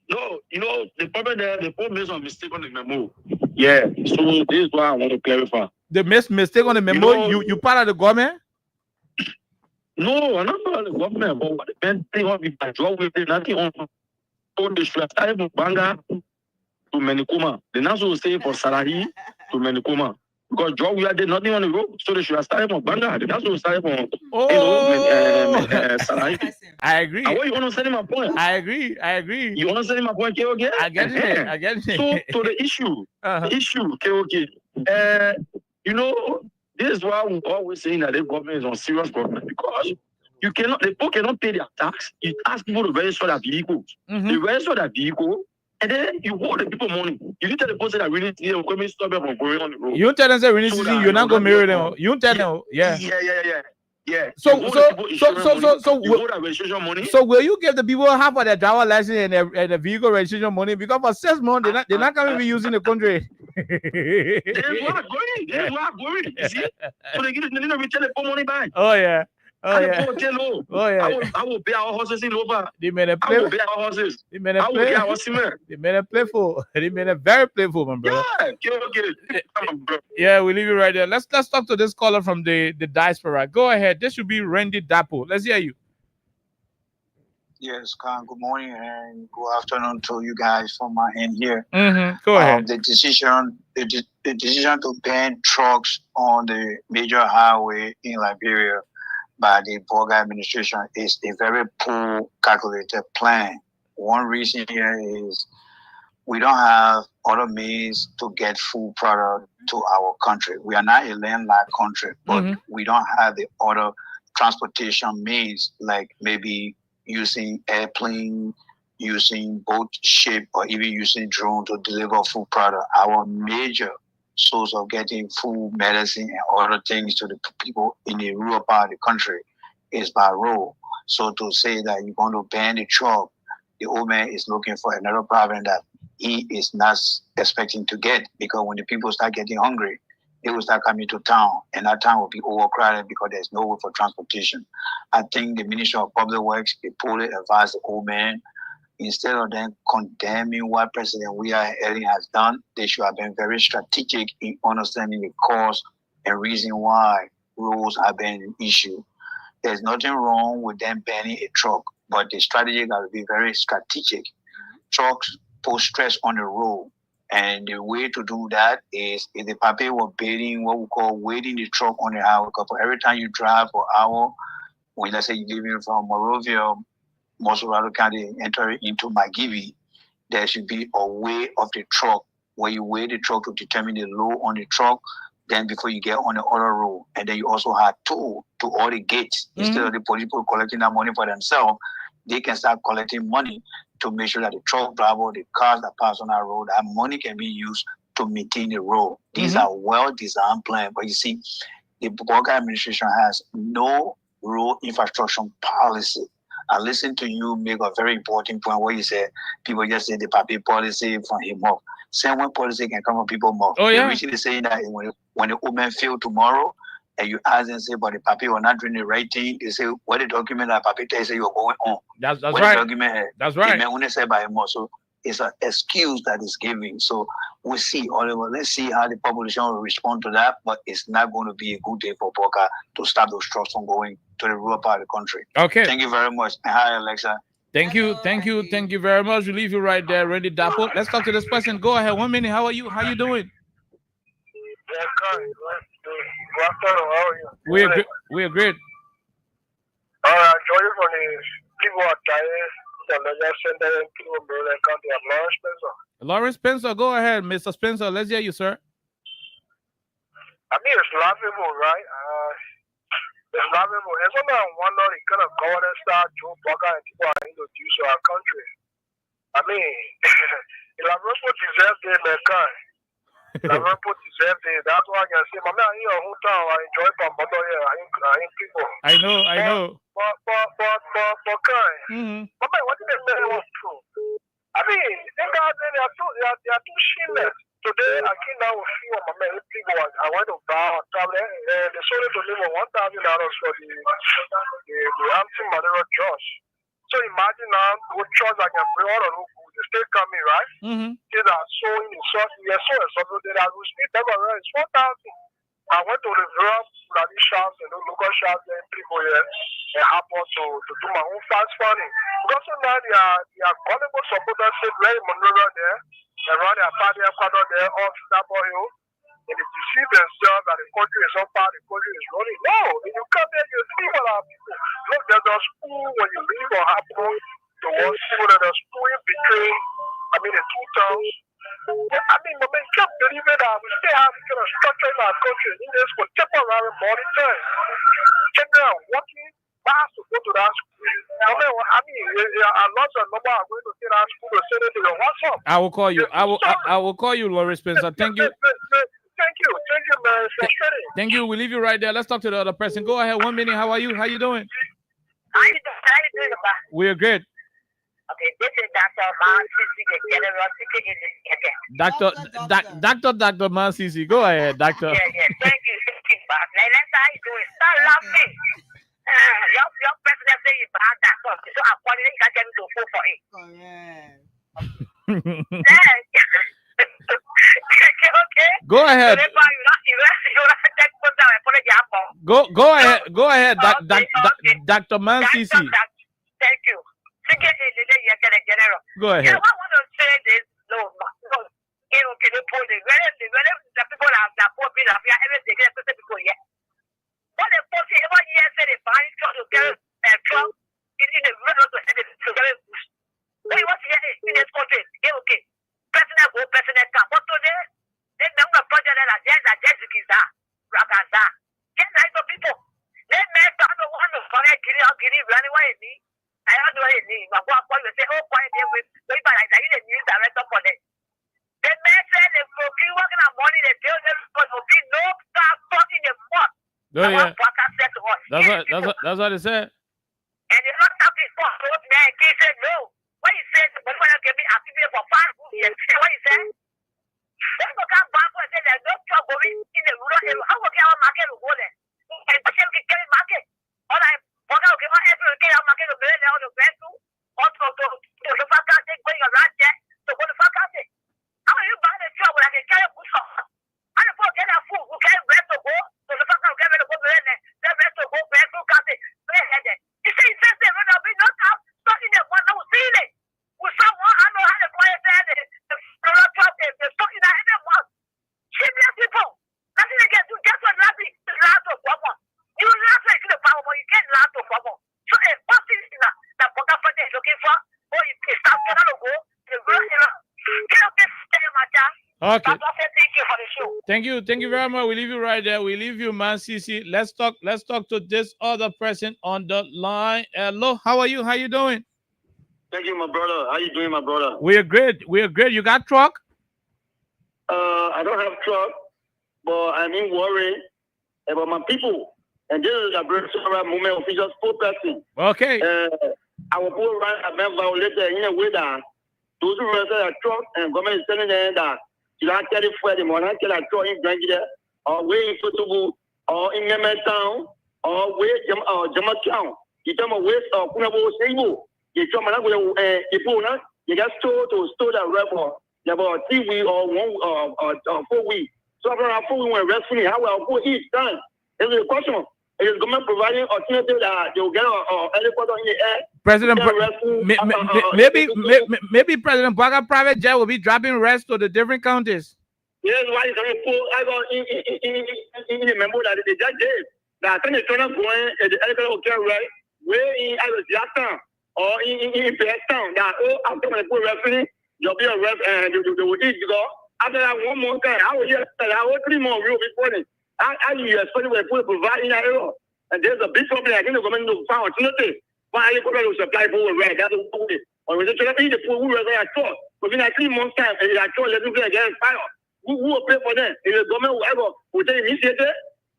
No, the problem there, the problem is a mistake on the memo. Yeah. So this is why I want to clarify. The mistake on the memo, you part of the government? No, I'm not part of the government, but what the best thing on me, I draw with nothing on. So they should have started from Banga to Menikuma. The national will say for Salahi to Menikuma. Because draw we did nothing on the road, so they should have started from Banga. The national will start from Salahi. I agree. And what you understanding my point? I agree. You understanding my point, KOK? I get it. So to the issue, KOK. This is why we're always saying that the government is on serious government, because the people cannot pay their tax. You ask people to register their vehicles. They register their vehicle, and then you hold the people money. You didn't tell the person that really need to stop them from going on the road. You tell them that really you're not gonna marry them. You tell them, yeah. So will you give the people half of their driver license and the vehicle registration money? Because for 6 months they're not gonna be using the country. That's why I'm going. You see? So they need to return the money back. Oh yeah. I will pay our horses in over. They made a play. I will pay our horses. They made a play. Pay our cement. They made a playful. They made a very playful, my brother. Yeah, we leave you right there. Let's talk to this caller from the diaspora. Go ahead. This should be Randy Dapo. Let's hear you. Yes, Khan. Good morning and good afternoon to you guys from my end here. Go ahead. The decision to ban trucks on the major highway in Liberia by the Borga administration is a very poor calculated plan. One reason here is we don't have other means to get food product to our country. We are not a landlocked country, but we don't have the other transportation means, like maybe using airplane, using boat, ship, or even using drone to deliver food product. Our major source of getting food, medicine, and other things to the people in the rural part of the country is by road. So to say that you're going to ban the truck, the old man is looking for another problem that he is not expecting to get, because when the people start getting hungry, they will start coming to town, and that town will be overcrowded because there's no way for transportation. I think the Ministry of Public Works, they poorly advised the old man. Instead of them condemning what President Weah has done, they should have been very strategic in understanding the cost and reason why rules have been issued. There's nothing wrong with them banning a truck, but the strategy got to be very strategic. Trucks put stress on the road, and the way to do that is if the papi were building what we call waiting the truck on the highway. Because every time you drive for an hour, when let's say you're leaving from Morovia, Mosorado County, enter into McGivey, there should be a way of the truck where you weigh the truck to determine the load on the truck. Then before you get on the other road, and then you also have toll to all the gates. Instead of the police people collecting that money for themselves, they can start collecting money to make sure that the truck driver, the cars that pass on that road, that money can be used to maintain the road. These are well-designed plans, but you see, the Boga administration has no road infrastructure policy. I listened to you make a very important point where you said people just say the papi policy from him up. Same way policy can come from people more. Oh, yeah. They're recently saying that when the woman fail tomorrow, and you ask them, say, but the papi were not doing the right thing, they say, what the document that papi tell you say you're going on? That's what right. The document, that's right. The man say by him also. It's an excuse that is given. So we'll see. Oliver, let's see how the population will respond to that. But it's not going to be a good day for Boca to stop those trucks from going to the rural part of the country. Okay. Thank you very much. And hi, Alexa. Thank you very much. We leave you right there, Randy Dapple. Let's talk to this person. Go ahead. 1 minute. How are you? How you doing? We're good. We're good. All right, join for the people are tired. Lawrence Spencer, go ahead, Mr. Spencer. Let's hear you, sir. I mean, it's laughable, right? It's laughable. It's only one of the kind of governance style Joe Bugger and people are introduced to our country. I mean, if I'm not put deserve the American, I'm not put deserve the. That's why I can say, my man, here, hometown, I enjoy from Bodo here. I ain't people. I know. But kind. But man, what did they say was true? I mean, they are too shameless. Today, I came down with few of my men people. I went to bar on tablet, and they sold it to me for $1,000 for the anti-malaria drugs. So imagine now, what drugs I can bring all of those food, they still coming, right? They are sowing in sauce, so they are losing them around. It's 4,000. I went to the rural bloody shops and local shops and people here and happened to do my own fast farming. Because now they are gullible supporters sit very Monroe there, around their party Ecuador there, off Snapper Hill, and they deceive themselves that the country is on fire, the country is running. No, when you come there, you see what our people. Look, there's a school when you leave or happen to one school, and there's school in between, the two towns. I mean, but man, kept believing that we still have kind of structure in our country in this contemporary modern time. Children are walking fast to go to that school. I lost a number. I'm going to see that school to send it to your WhatsApp. I will call you. I will call you, Lawrence Spencer. Thank you. Thank you, man. Thank you. We leave you right there. Let's talk to the other person. Go ahead. 1 minute. How are you? How you doing? How you doing, Papa? We're good. Okay, this is Dr. Mansisi, the general secretary. Dr. Mansisi. Go ahead, doctor. Yeah. Thank you, Papa. Now, that's how you doing. Stop laughing. Your president say you bad that stuff. So I'm calling you guys to vote for it. Okay. Go ahead. Go ahead. Go ahead, Dr. Mansisi. Thank you. Go ahead. Yeah, I want to say this. No. Okay, the police. When the people have that poor people, everything is people here. What the police every year say they buy it to get Trump in the middle of the city to get it. What was here in this country? Okay. President go, president come. But today, they don't have budget that there's a Jessica, Ragaza. Get nice of people. They make the other one of Giri, run away me. I don't know anything. But what you say, oh, quiet there with people like that, you the news director for them. They may say they will be working on money, they tell them because will be no start talking the month. That's what they said. And they're not talking for those men. He said no. What he said, but when I give me a people for 5 years, what he said? Let's go back and say there's no trouble in the rural area. How will our market go there? And the same can carry market. All right. Okay, what every day I'm going to be there on the bed to also to the vacancy going around there to go to vacancy. How are you buying a job when I can carry good stuff? I don't get that food who can't rent to go. Okay. That's why I said thank you for the show. Thank you very much. We leave you right there. We leave you, man. CC. Let's talk to this other person on the line. Hello, how are you? How you doing? Thank you, my brother. How you doing, my brother? We are great. You got truck? I don't have truck, but I'm in worry about my people. And this is a very sorry moment of just poor person. Okay. Our poor rights have been violated in a way that those who run a truck and government is telling them that you don't get it for them, or not get a truck in Grandia, or way in Fotobu, or in Yemen Town, or way Jama Town. You tell me waste of Kunabo Sable. You tell me you get store the rebel. You about 3 weeks or 1 or 4 weeks. So after 4 weeks, when rescuing, how will I go each time? This is a question. Is government providing alternative that they will get a helicopter in the air? President, maybe President Baga private jet will be dropping rest to the different counties. Yes, why is I got in the memo that they just did. That when the turn up going, the helicopter will carry right where in Jackson or in Town. That after when they put referee, there'll be a ref and they will eat. You go after that 1 more time. I will hear that I will 3 more real before it. I especially when we provide in that area. And there's a big problem. I think the government will find alternative. Why are you going to supply for right? That's the way. Or when they try to eat the food, we were there at all. But in 3 months' time, and I told them to get fire. Who will pay for them? If the government will ever will take initiative,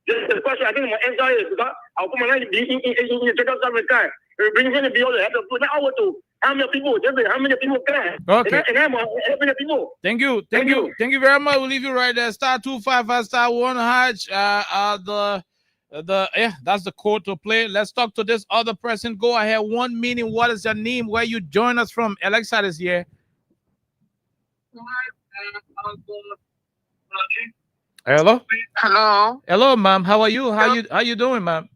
this is the question I think my answer is because I'll come and be in the total government time. It brings in the bill, they have to put now to how many people, how many people can. Okay. And I'm helping the people. Thank you very much. We'll leave you right there. *255 *1#. That's the code to play. Let's talk to this other person. Go ahead. 1 minute. What is your name? Where you join us from? Alexa is here. Hello. Hello, ma'am. How are you? How you doing, ma'am?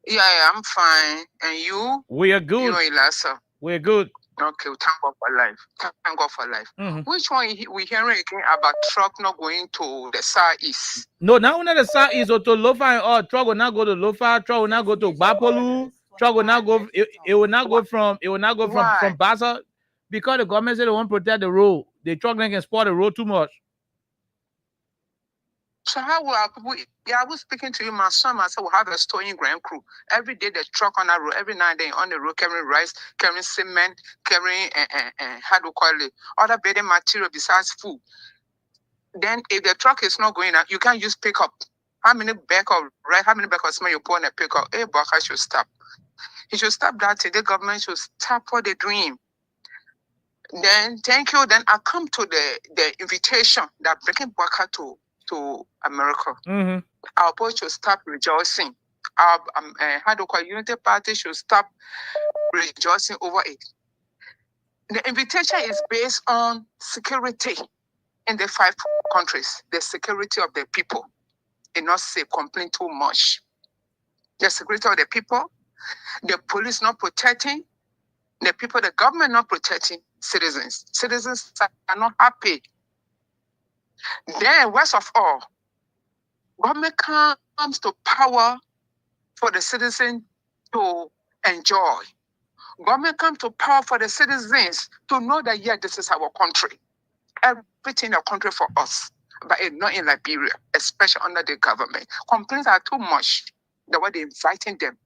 Yeah, I'm fine. And you? We are good. You know, Elasa. We're good. Okay, thank God for life. Thank God for life. Mm-hmm. Which one we hearing again about truck not going to the southeast? No, now when the southeast or to Lofa, or truck will not go to Lofa, truck will not go to Bapolu, truck will not go. It will not go from. It will not go from Basa, because the government said they want to protect the road. The truck can spoil the road too much. So how will our people? Yeah, I was speaking to you, my son. I said, we'll have a stowing grand crew. Every day, the truck on that road, every night they on the road, carrying rice, carrying cement, carrying, how do you call it, other building material besides food. Then if the truck is not going out, you can't use pickup. How many bag of rice, how many bag of cement you put on a pickup? Hey, Baka should stop. He should stop that. The government should stop what they're doing. Then, thank you. Then I come to the invitation that bringing Baka to America. Mm-hmm. Our boys should stop rejoicing. Our how do you call it? Unity Party should stop rejoicing over it. The invitation is based on security in the 5 countries. The security of the people. And not say complain too much. The security of the people, the police not protecting the people, the government not protecting citizens. Citizens are not happy. Then, worst of all, government comes to power for the citizen to enjoy. Government comes to power for the citizens to know that, yeah, this is our country. Everything in the country for us, but it's not in Liberia, especially under the government. Complaints are too much. The way they're inviting them,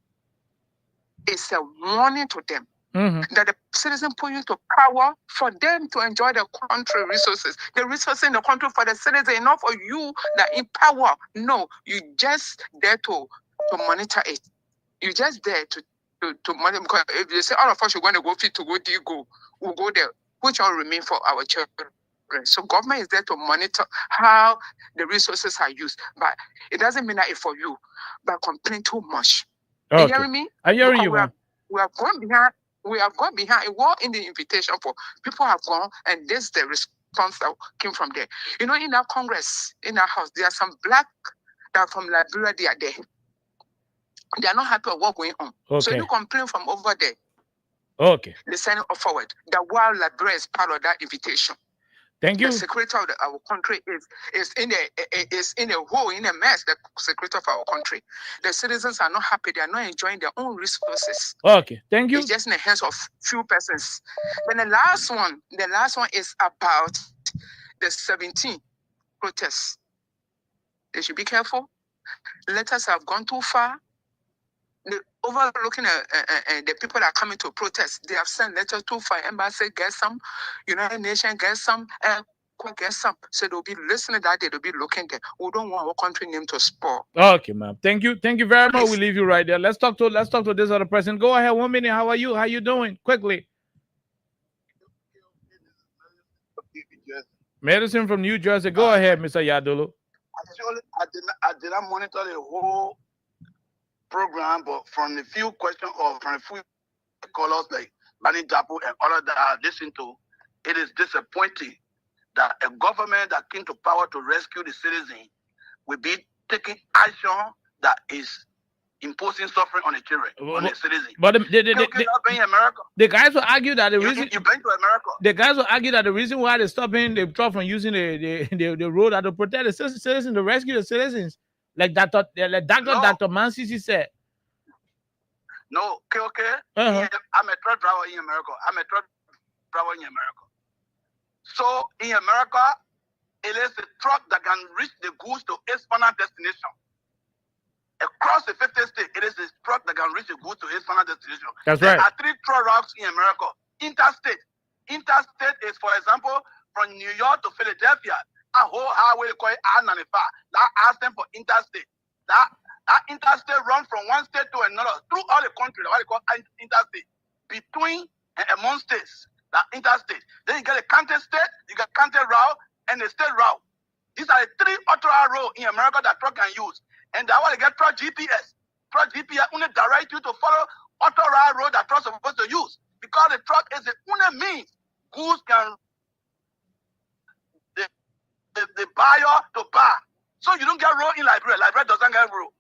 it's a warning to them. Mm-hmm. That the citizen put you to power for them to enjoy the country resources. The resources in the country for the citizen, not for you that in power. No, you just there to monitor it. You just there to monitor, because if they say all of us are going to go fit to go, we'll go there. Which will remain for our children. So government is there to monitor how the resources are used. But it doesn't mean that it's for you. But complain too much. Okay. You hearing me? I'm hearing you, man. We are going behind. We have gone behind a war in the invitation for people have gone, and this is the response that came from there. You know, in our Congress, in our house, there are some black that are from Liberia, they are there. They are not happy with what's going on. Okay. So you complain from over there. Okay. They send it forward. The world Liberia is part of that invitation. Thank you. The security of our country is in a hole, in a mess. The security of our country. The citizens are not happy. They are not enjoying their own resources. Okay, thank you. It's just in the hands of few persons. Then the last one is about there's 17 protests. They should be careful. Letters have gone too far. They're overlooking the people that are coming to protest. They have sent letters too far. Embassy get some, United Nations get some, get some. So they'll be listening that day. They'll be looking there. We don't want our country name to spoil. Okay, ma'am. Thank you very much. We leave you right there. Let's talk to this other person. Go ahead. 1 minute. How are you? How you doing? Quickly. Medicine from New Jersey. Go ahead, Mr. Yadolo. Actually, I did not monitor the whole program, but from the few questions or from a few callers like Manny Dapo and all of that I listened to, it is disappointing that a government that came to power to rescue the citizen will be taking action that is imposing suffering on the children, on the citizen. But the guys will argue that the reason you been to America. The guys will argue that the reason why they're stopping the truck from using the road are to protect the citizens, to rescue the citizens, like Dr. Mancisi said. No, KOK. I'm a truck driver in America. So in America, it is a truck that can reach the goods to its final destination. Across the 50 states, it is a truck that can reach the goods to its final destination. That's right. There are 3 truck routes in America. Interstate. Interstate is, for example, from New York to Philadelphia. A whole highway called I-95. That stands for interstate. That interstate runs from one state to another through all the country. What they call interstate. Between and among states. That interstate. Then you get a county state, you get county route, and the state route. These are the 3 authorized roads in America that truck can use. And that's why they get truck GPS. Truck GPS only direct you to follow authorized road that truck is supposed to use. Because the truck is the only means goods can the buyer to buy. So you don't get road in Liberia. Liberia doesn't get road.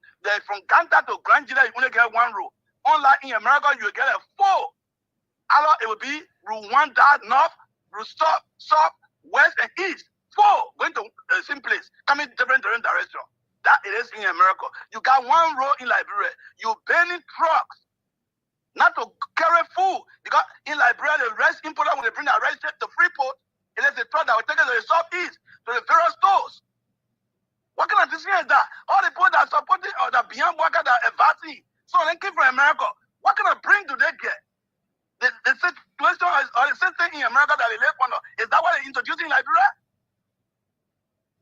From Ganta to Grand Gila, you only get 1 road. Unlike in America, you get a 4. Although it will be route 1 down north, route south, west, and east. 4 going to the same place, coming different direction. That it is in America. You got 1 road in Liberia. You burning trucks, not to carry food. Because in Liberia, the rice importer, when they bring the rice to Freeport, it is a truck that will take it to the southeast, to the various stores. What kind of decision is that? All the people that are supporting or that beyond worker that are vaccine, so they came from America. What kind of bring do they get? The situation or the same thing in America that they live under. Is that what they're introducing in Liberia?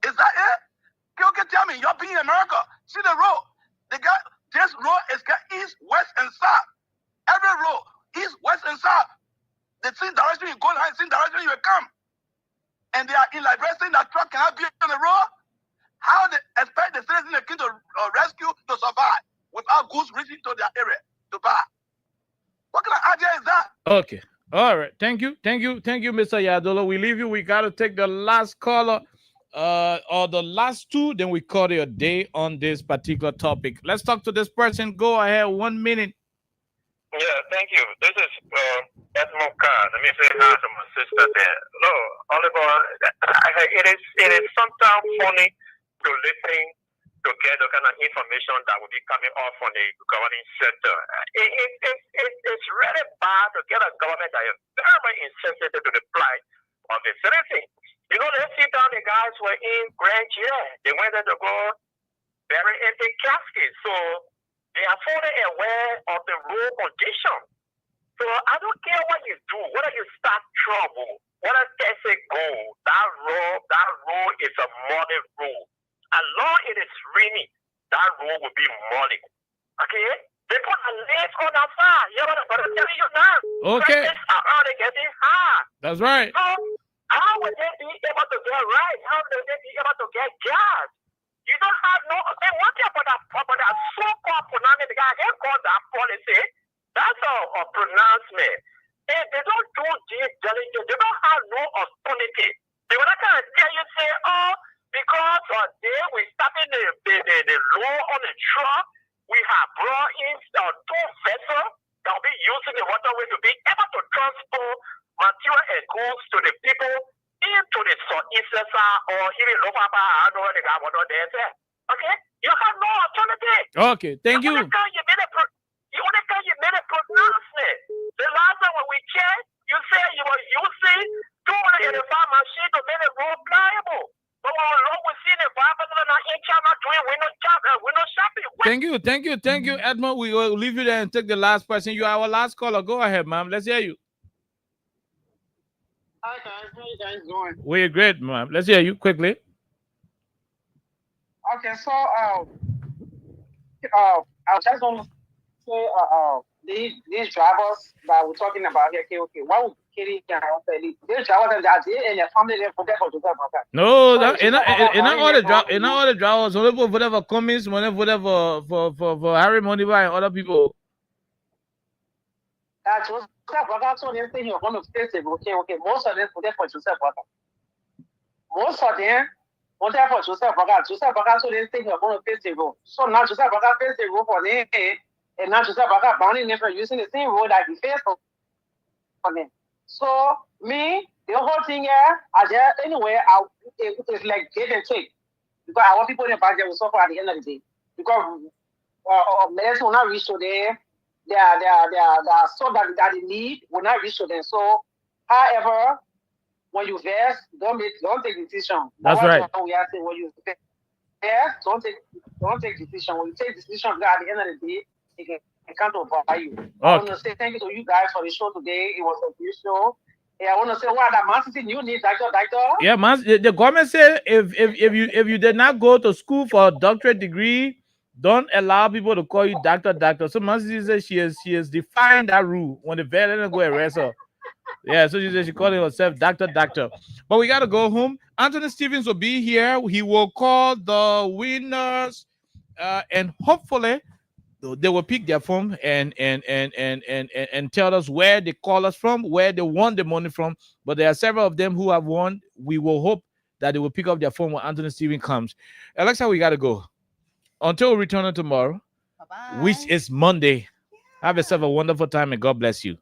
Is that it? Okay, tell me, you're being in America. See the road. This road is got east, west, and south. Every road, east, west, and south. The same direction you go, the same direction you will come. And they are in Liberia saying that truck cannot be on the road. How they expect the citizens to rescue to survive without goods reaching to their area to buy? What kind of idea is that? Okay. All right. Thank you, Mr. Yadolo. We leave you. We got to take the last caller or the last 2. Then we call it a day on this particular topic. Let's talk to this person. Go ahead. 1 minute. Yeah, thank you. This is Edmond Carr. Let me say hi to my sister there. No, Oliver, it is sometimes funny to listen to get the kind of information that will be coming off from the governing sector. It's really bad to get a government that is very, very insensitive to the plight of the citizens. You know, they sit down, the guys were in Grand Gila. They went there to go bury empty caskets. So they are fully aware of the road condition. So I don't care what you do, whether you start trouble, whether there's a goal, that road is a muddy road. As long as it is raining, that road will be muddy. Okay? They put a list on that side. You know what I'm telling you now? Okay. Prices are already getting high. That's right. So how will they be able to get right? How will they be able to get gas? You don't have no. They want you for that so-called pronouncement. The guy they call that policy. That's a pronouncement. And they don't do due diligence. They don't have no authority. They will not kind of tell you, say, oh, because there we started the law on the truck, we have brought in 2 vessels that will be using the waterway to be able to transport material and goods to the people into the southeast or even Lopapa, I don't know the guy what they say. Okay? You have no authority. Okay, thank you. You only tell you made a pronouncement. The last time when we checked, you said you were using 285 machines to make a road flyer. Thank you, Edmund. We will leave you there and take the last person. You are our last caller. Go ahead, ma'am. Let's hear you. Hi guys, how you guys doing? We're great, ma'am. Let's hear you quickly. Okay, so I was just going to say these drivers that we're talking about here, KOK. Why would Kitty can say these drivers that they and their family they put there for Joseph? No, in all the drivers, only whatever comments, whatever for Harry Moniba and other people. That Joseph Braga, so they think you're going to face it. Okay. Most of them put there for Joseph Braga. Most of them put there for Joseph Braga. Joseph Braga, so they think you're going to face it. So now Joseph Braga face the road for them, and now Joseph Braga banning them from using the same road that he faced for them. So me, the whole thing here, anyway, it's like give and take. Because I want people in the back there will suffer at the end of the day. Because medicine will not reach to them. Their stuff that they need will not reach to them. So, however, when you vest, don't take decision. That's right. We are saying when you vest, don't take decision. When you take decision, at the end of the day, it can't overpower you. Okay. I want to say thank you to you guys for the show today. It was a good show. Yeah, I want to say what that Man City you need, doctor. Yeah, man. The government said if you did not go to school for a doctorate degree, don't allow people to call you doctor. So Man City says she has defined that rule when the vet didn't go arrest her. Yeah, so she said she called herself doctor. But we gotta go home. Anthony Stevens will be here. He will call the winners, and hopefully they will pick their phone and tell us where they call us from, where they won the money from. But there are several of them who have won. We will hope that they will pick up their phone when Anthony Stevens comes. Alexa, we gotta go. Until we return tomorrow, which is Monday. Have yourself a wonderful time and God bless you.